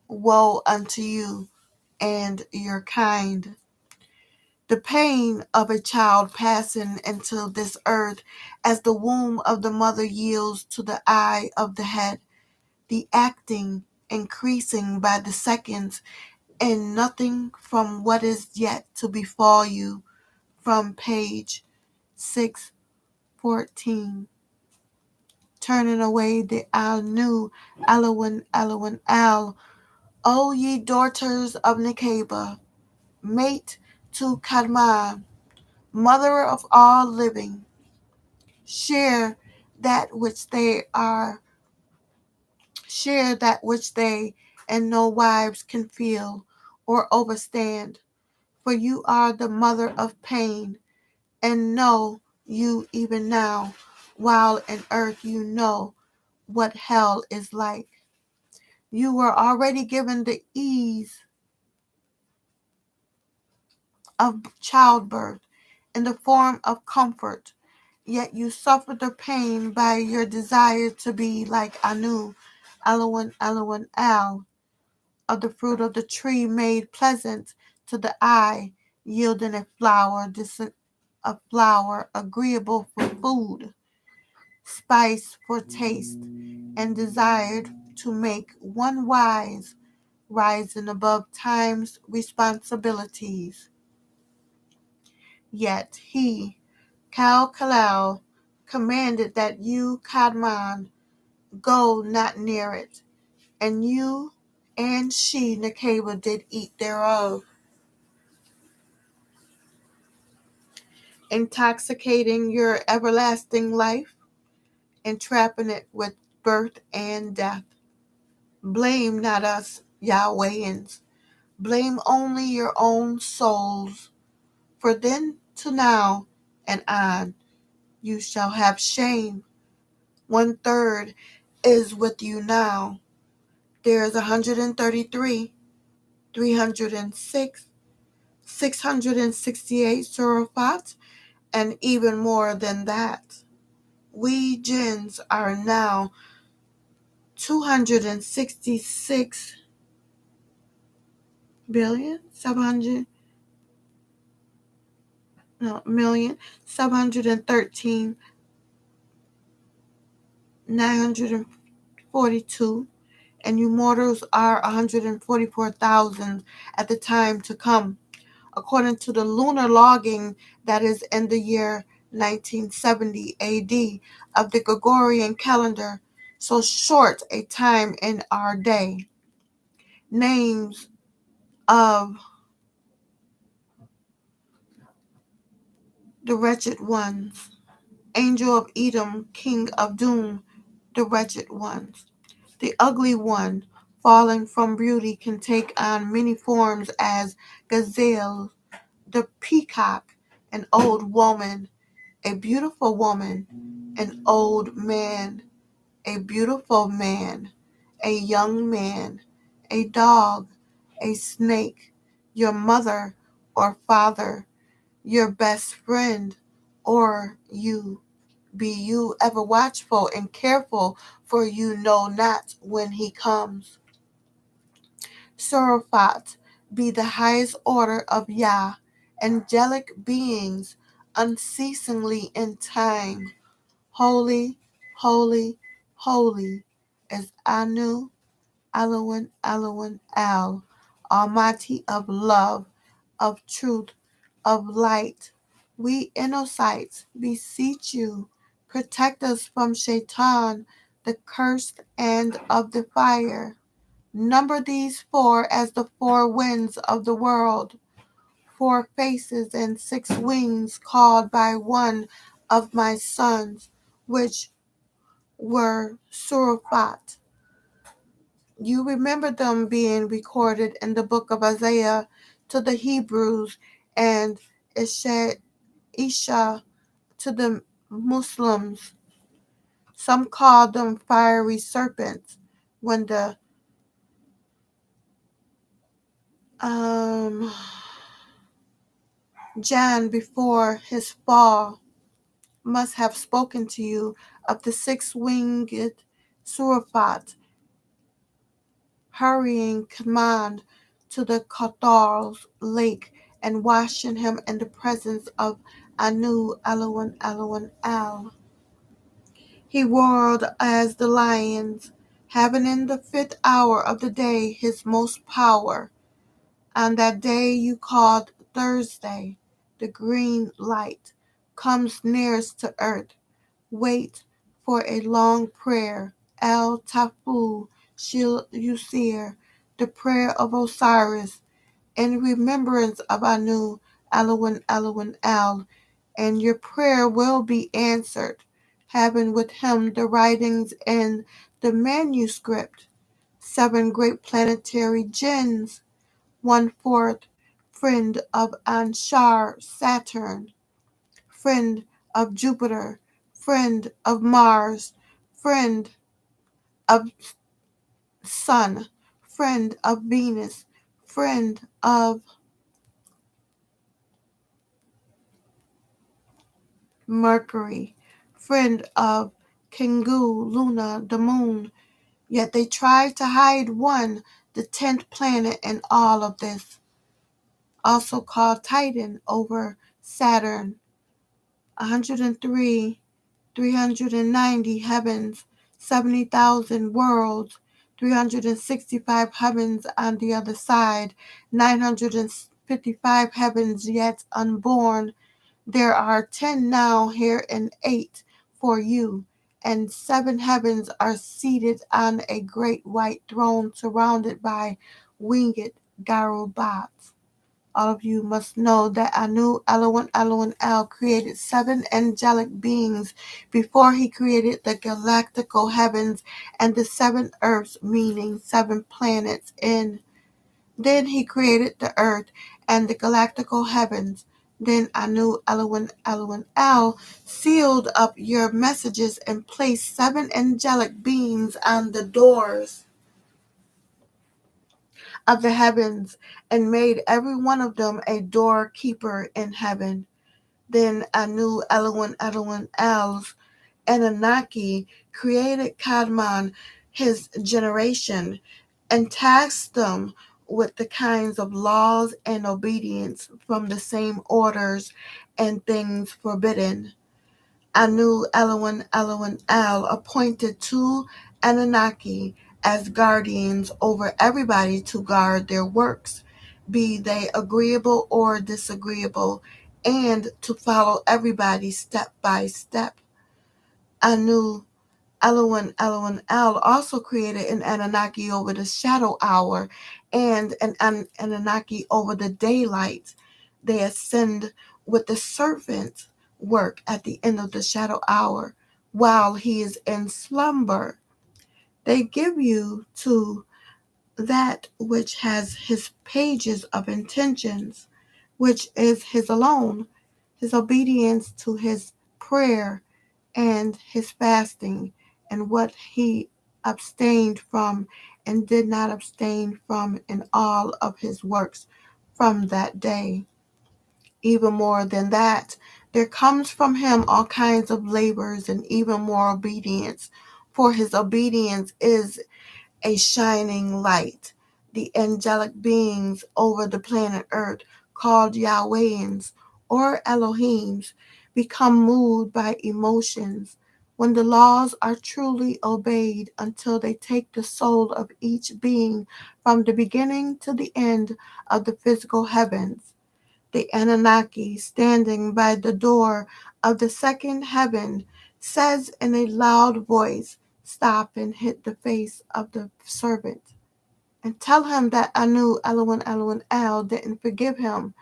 woe unto you and your kind. The pain of a child passing into this earth as the womb of the mother yields to the eye of the head, the acting increasing by the seconds, and nothing from what is yet to befall you, from page 614. Turning away the Anu, Alawin, Alawin, Al. O ye daughters of Nekeba, mate to Kadma, mother of all living, share that which they are, share that which they and no wives can feel or overstand, for you are the mother of pain, and know you even now, while in earth you know what hell is like. You were already given the ease of childbirth in the form of comfort, yet you suffer the pain by your desire to be like Anu, Alawin, Alawin, Al, of the fruit of the tree made pleasant to the eye, yielding a flower agreeable for food, spice for taste, and desired to make one wise, rising above time's responsibilities. Yet he, Kalkalal, commanded that you, Kadmon, go not near it, and you and she, Nekeba, did eat thereof, intoxicating your everlasting life, entrapping it with birth and death. Blame not us, Yahwehans, blame only your own souls, for then to now and on you shall have shame. 1/3 is with you now. There is 133, 306, 668 surafat, and even more than that. We jinns are now 266 billion, 700, no, million, 713, 942, and you mortals are 144,000 at the time to come, according to the lunar logging that is in the year 1970 AD of the Gregorian calendar, so short a time in our day. Names of the wretched ones. Angel of Edom, king of doom, the wretched ones. The ugly one, falling from beauty, can take on many forms as gazelle, the peacock, an old woman, a beautiful woman, an old man, a beautiful man, a young man, a dog, a snake, your mother or father, your best friend, or you. Be you ever watchful and careful, for you know not when he comes. Surafat, be the highest order of Yah, angelic beings, unceasingly in time. Holy, holy, holy is Anu, Alawin, Alawin, Al, Almighty of love, of truth, of light. We Innosites beseech you, protect us from Shaitan, the cursed, and of the fire. Number these four as the four winds of the world, 4 faces and 6 wings, called by one of my sons, which were Surafat. You remember them being recorded in the book of Isaiah to the Hebrews, and Isha to the Muslims. Some call them fiery serpents. When the Jan before his fall must have spoken to you of the 6-winged Surafat hurrying command to the Qathar's lake and washing him in the presence of Anu, Elohim, Elohim, El. He roared as the lions, having in the 5th hour of the day his most power. On that day you called Thursday, the green light comes nearest to earth. Wait for a long prayer. El Tafu Shil Yusir, the prayer of Osiris, in remembrance of Anu, Elohim, Elohim, El, and your prayer will be answered, having with him the writings in the manuscript, 7 great planetary jinns, 1/4 friend of Anshar, Saturn, friend of Jupiter, friend of Mars, friend of Sun, friend of Venus, friend of Mercury, friend of Kingu, Luna, the moon. Yet they tried to hide one, the 10th planet in all of this, also called Titan, over Saturn. 103, 390 heavens, 70,000 worlds, 365 heavens on the other side, 955 heavens yet unborn. There are 10 now here and 8 for you, and 7 heavens are seated on a great white throne surrounded by winged Garubats. All of you must know that Anu, Elohim, Elohim, El created 7 angelic beings before he created the galactical heavens and the 7 earths, meaning 7 planets in. Then he created the earth and the galactical heavens. Then Anu, Elohim, Elohim, El sealed up your messages and placed 7 angelic beings on the doors of the heavens and made every one of them a doorkeeper in heaven. Then Anu, Elohim, Elohim, El's Anunnaki created Kadmon, his generation, and tasked them with the kinds of laws and obedience from the same orders and things forbidden. Anu, Elohim, Elohim, El appointed 2 Anunnaki as guardians over everybody to guard their works, be they agreeable or disagreeable, and to follow everybody step by step. Anu, Elohim, Elohim, El also created an Anunnaki over the shadow hour and an Anunnaki over the daylight. They ascend with the servant work at the end of the shadow hour while he is in slumber. They give you to that which has his pages of intentions, which is his alone, his obedience to his prayer and his fasting, and what he abstained from and did not abstain from in all of his works from that day. Even more than that, there comes from him all kinds of labors and even more obedience, for his obedience is a shining light. The angelic beings over the planet Earth, called Yahwehans or Elohims, become moved by emotions when the laws are truly obeyed until they take the soul of each being from the beginning to the end of the physical heavens. The Anunnaki, standing by the door of the second heaven, says in a loud voice, "Stop and hit the face of the servant, and tell him that Anu, Elohim, Elohim, El didn't forgive him,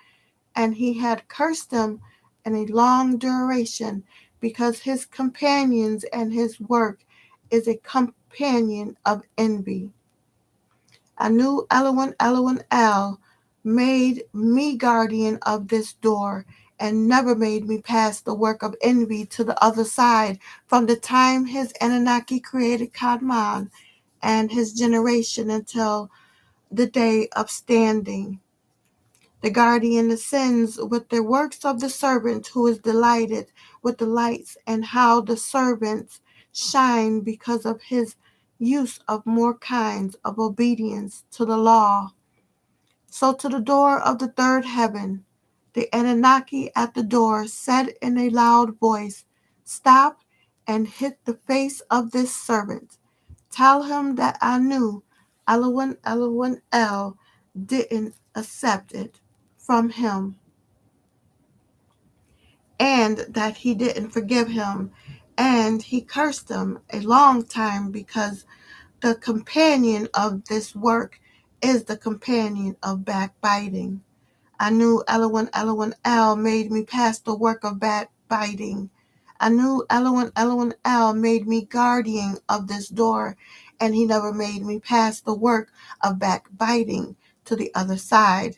and he had cursed him in a long duration because his companions and his work is a companion of envy. Anu, Elohim, Elohim, El made me guardian of this door and never made me pass the work of envy to the other side from the time his Anunnaki created Kadmon and his generation until the day of standing. The guardian ascends with the works of the servant who is delighted with the lights and how the servants shine because of his use of more kinds of obedience to the law. So to the door of the third heaven, The Anunnaki at the door said in a loud voice, "Stop and hit the face of this servant. Tell him that Anu, Elohim El, didn't accept it from him, and that he didn't forgive him, and he cursed him a long time because the companion of this work is the companion of backbiting. I knew Elohim El made me pass the work of backbiting. I knew Elohim El made me guardian of this door, and he never made me pass the work of backbiting to the other side.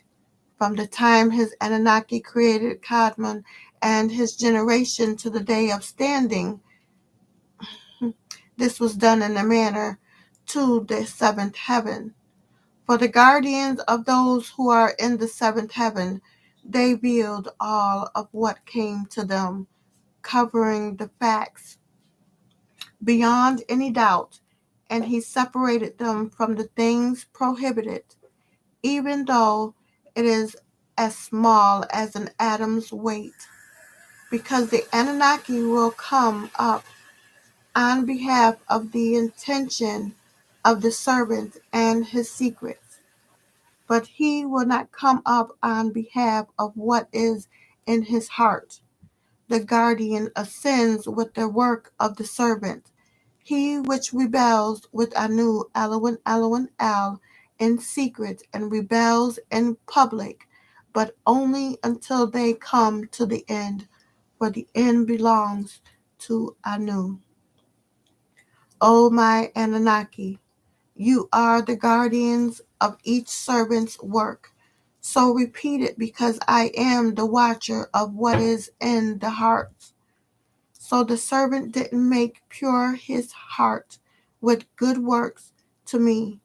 From the time his Anunnaki created Kadmon and his generation to the day of standing, this was done in a manner to the seventh heaven. For the guardians of those who are in the seventh heaven, they revealed all of what came to them, covering the facts beyond any doubt, and he separated them from the things prohibited, even though it is as small as an atom's weight, because the Anunnaki will come up on behalf of the intention of the servant and his secrets. But he will not come up on behalf of what is in his heart. The guardian ascends with the work of the servant. He which rebels with Anu, Elohim El, in secret and rebels in public, but only until they come to the end, for the end belongs to Anu. O my Anunnaki, you are the guardians of each servant's work. So repeat it, because I am the watcher of what is in the hearts. So the servant didn't make pure his heart with good works to me.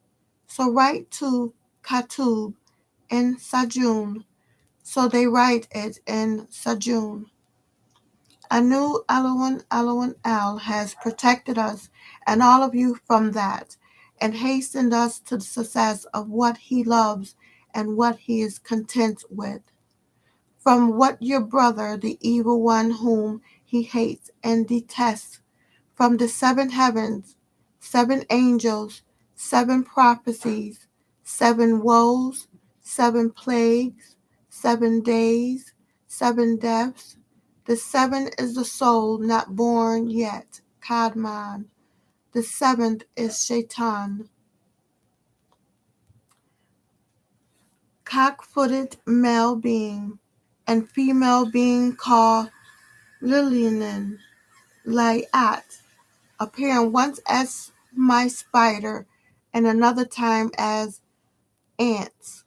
So write to Katub in Sajun. So they write it in Sajun. Anu Elohim El has protected us and all of you from that, and hastened us to the success of what he loves and what he is content with. From what your brother, the evil one whom he hates and detests, from the seven heavens, seven angels, seven prophecies, seven woes, seven plagues, 7 days, 7 deaths. The seven is the soul not born yet, Kadmon. The seventh is Shaitan, cock-footed male being, and female being called Lilian, Layat, appearing once as my spider and another time as ants,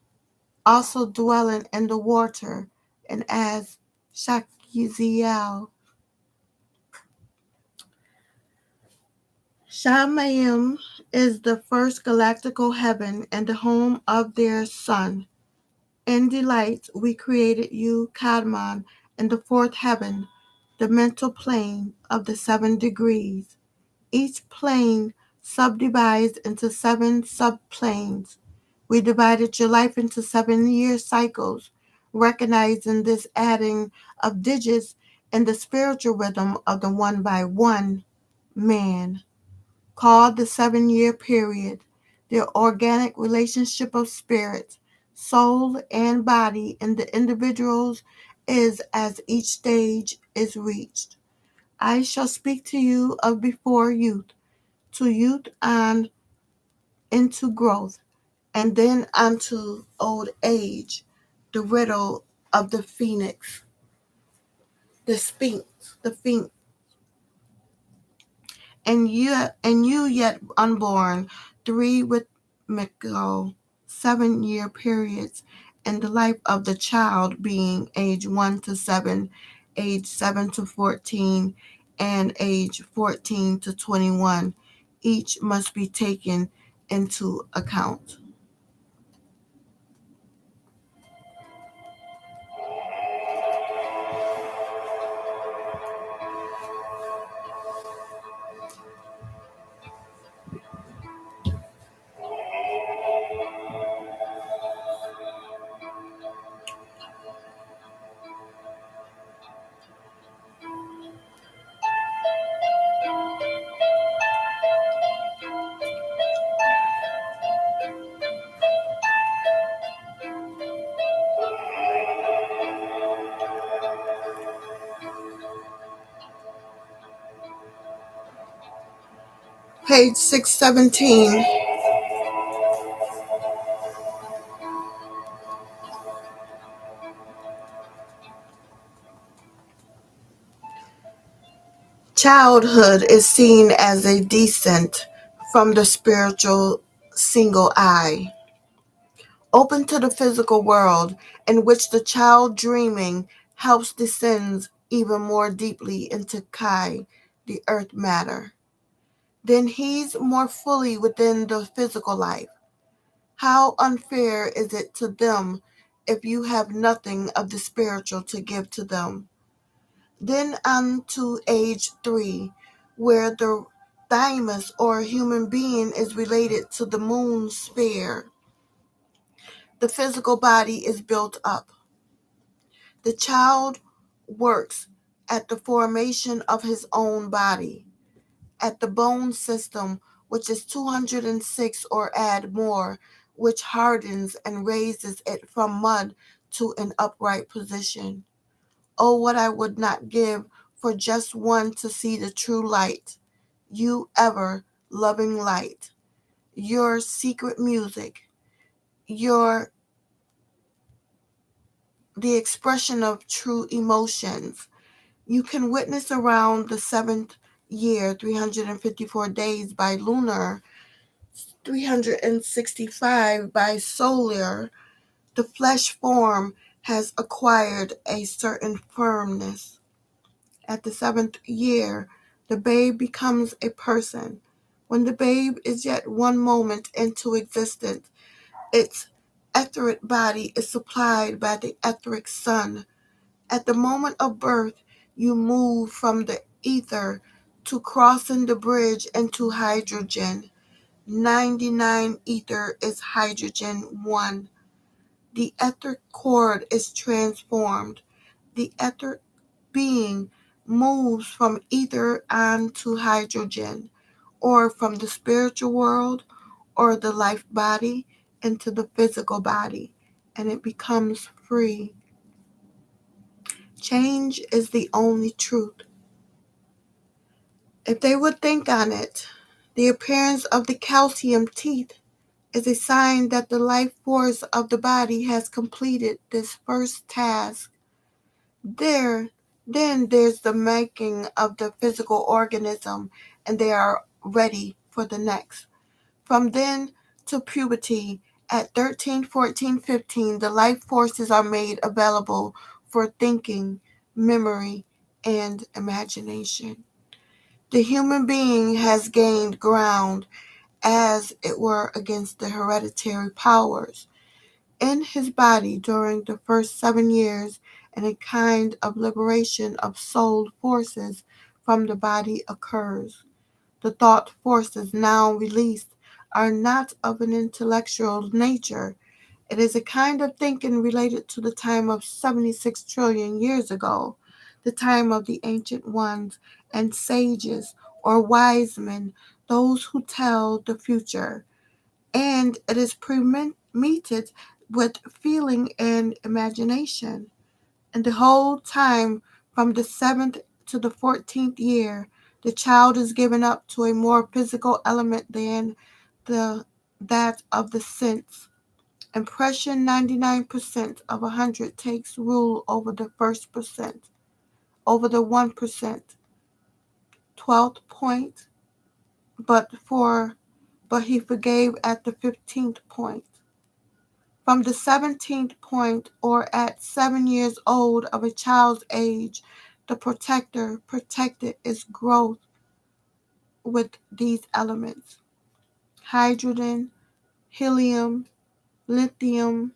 also dwelling in the water, and as Shakiziel. Shamayim is the first galactical heaven and the home of their sun. In delight we created you, Kadmon, in the fourth heaven, the mental plane of the 7 degrees. Each plane subdivides into 7 subplanes. We divided your life into 7-year cycles, recognizing this adding of digits in the spiritual rhythm of the 1 by 1 man, called the 7-year period, the organic relationship of spirit, soul, and body in the individuals is as each stage is reached. I shall speak to you of before youth, to youth on into growth, and then unto old age, the riddle of the phoenix, the sphinx, and you yet unborn, 3 rhythmical 7-year periods in the life of the child, being age 1 to 7, age 7 to 14, and age 14 to 21. Each must be taken into account. Page 617. Childhood is seen as a descent from the spiritual single eye, open to the physical world, in which the child dreaming helps descends even more deeply into Kai, the earth matter. Then he's more fully within the physical life. How unfair is it to them if you have nothing of the spiritual to give to them? Then on to age 3, where the thymus or human being is related to the moon sphere. The physical body is built up. The child works at the formation of his own body, at the bone system, which is 206 or add more, which hardens and raises it from mud to an upright position. Oh, what I would not give for just one to see the true light, you ever loving light, your secret music, your the expression of true emotions. You can witness around the seventh year, 354 days by lunar, 365 by solar. The flesh form has acquired a certain firmness. At the seventh year, the babe becomes a person. When the babe is yet one moment into existence, its etheric body is supplied by the etheric sun. At the moment of birth, you move from the ether to crossing the bridge into hydrogen. 99 ether is hydrogen 1. The etheric cord is transformed. The etheric being moves from ether on to hydrogen, or from the spiritual world or the life body into the physical body, and it becomes free. Change is the only truth. If they would think on it, the appearance of the calcium teeth is a sign that the life force of the body has completed this first task. There, then there's the making of the physical organism, and they are ready for the next. From then to puberty, at 13, 14, 15, the life forces are made available for thinking, memory, and imagination. The human being has gained ground, as it were, against the hereditary powers in his body during the first 7 years, and a kind of liberation of soul forces from the body occurs. The thought forces now released are not of an intellectual nature. It is a kind of thinking related to the time of 76 trillion years ago, the time of the ancient ones and sages or wise men, those who tell the future. And it is permeated with feeling and imagination. And the whole time from the 7th to the 14th year, the child is given up to a more physical element than the that of the sense. Impression 99% of 100 takes rule over the first percent, over the 1%, 12th point, but he forgave at the 15th point. From the 17th point, or at 7 years old of a child's age, the protector protected its growth with these elements: hydrogen, helium, lithium,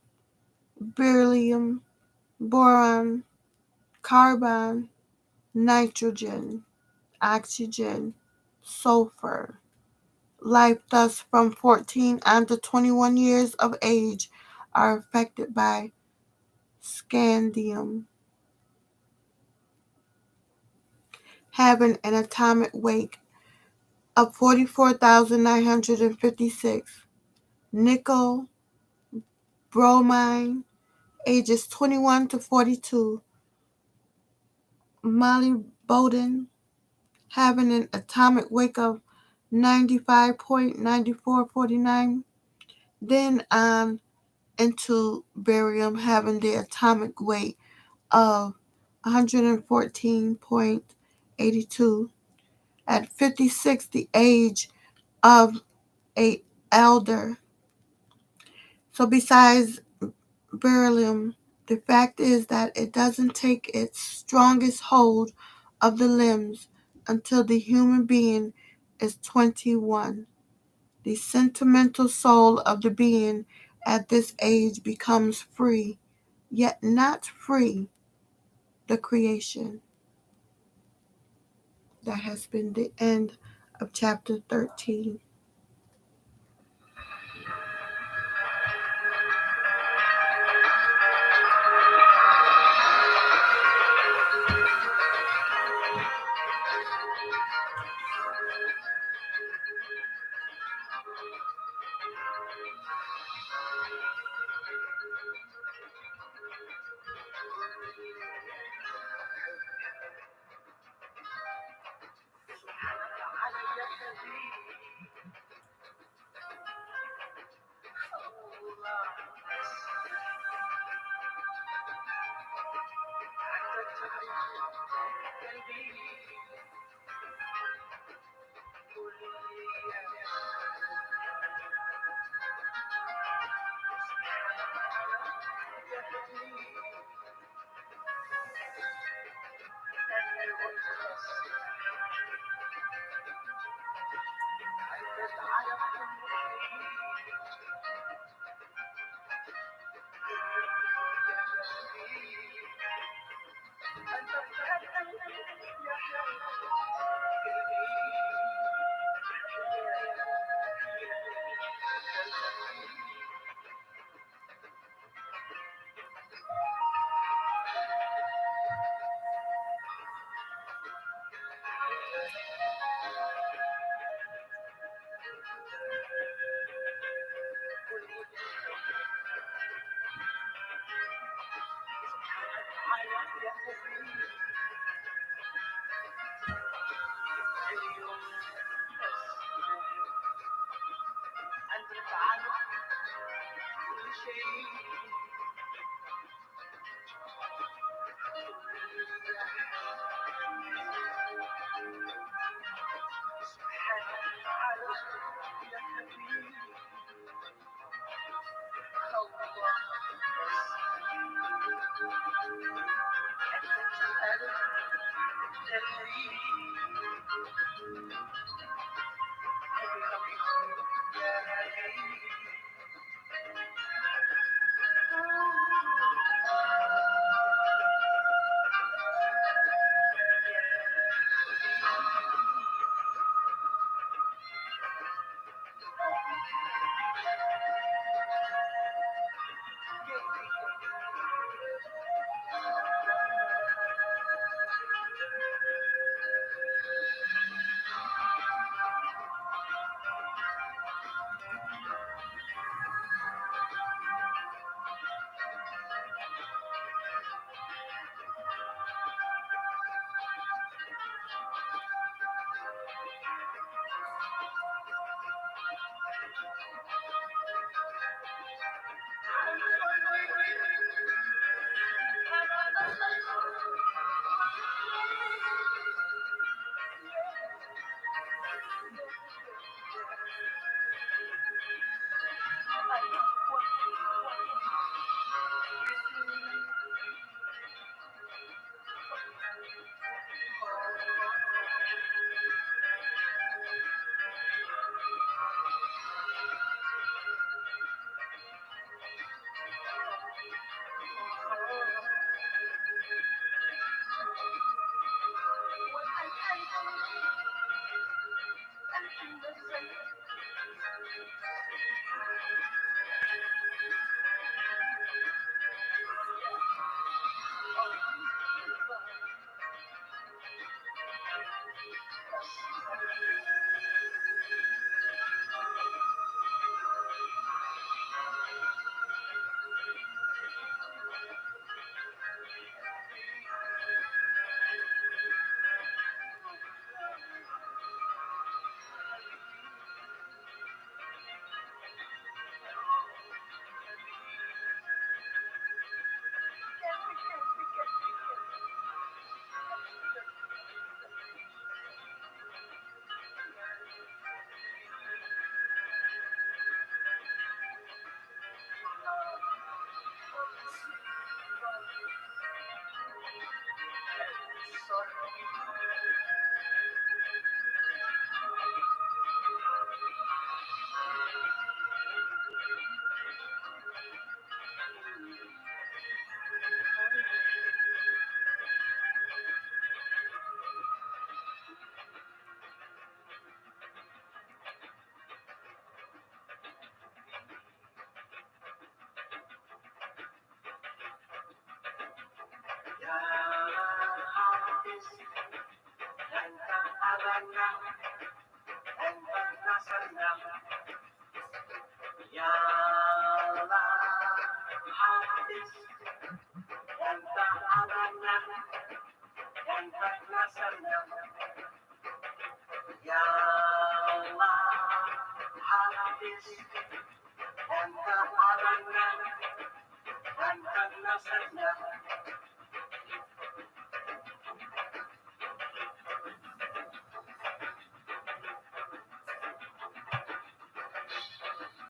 beryllium, boron, carbon, nitrogen, oxygen, sulfur. Life thus from 14 on to 21 years of age are affected by scandium, having an atomic weight of 44,956. Nickel, bromine, ages 21 to 42. Molybdenum, having an atomic weight of 95.9449. Then on into barium having the atomic weight of 114.82. At 56, the age of a elder. So besides beryllium, the fact is that it doesn't take its strongest hold of the limbs until the human being is 21. The sentimental soul of the being at this age becomes free, yet not free, the creation. That has been the end of chapter 13.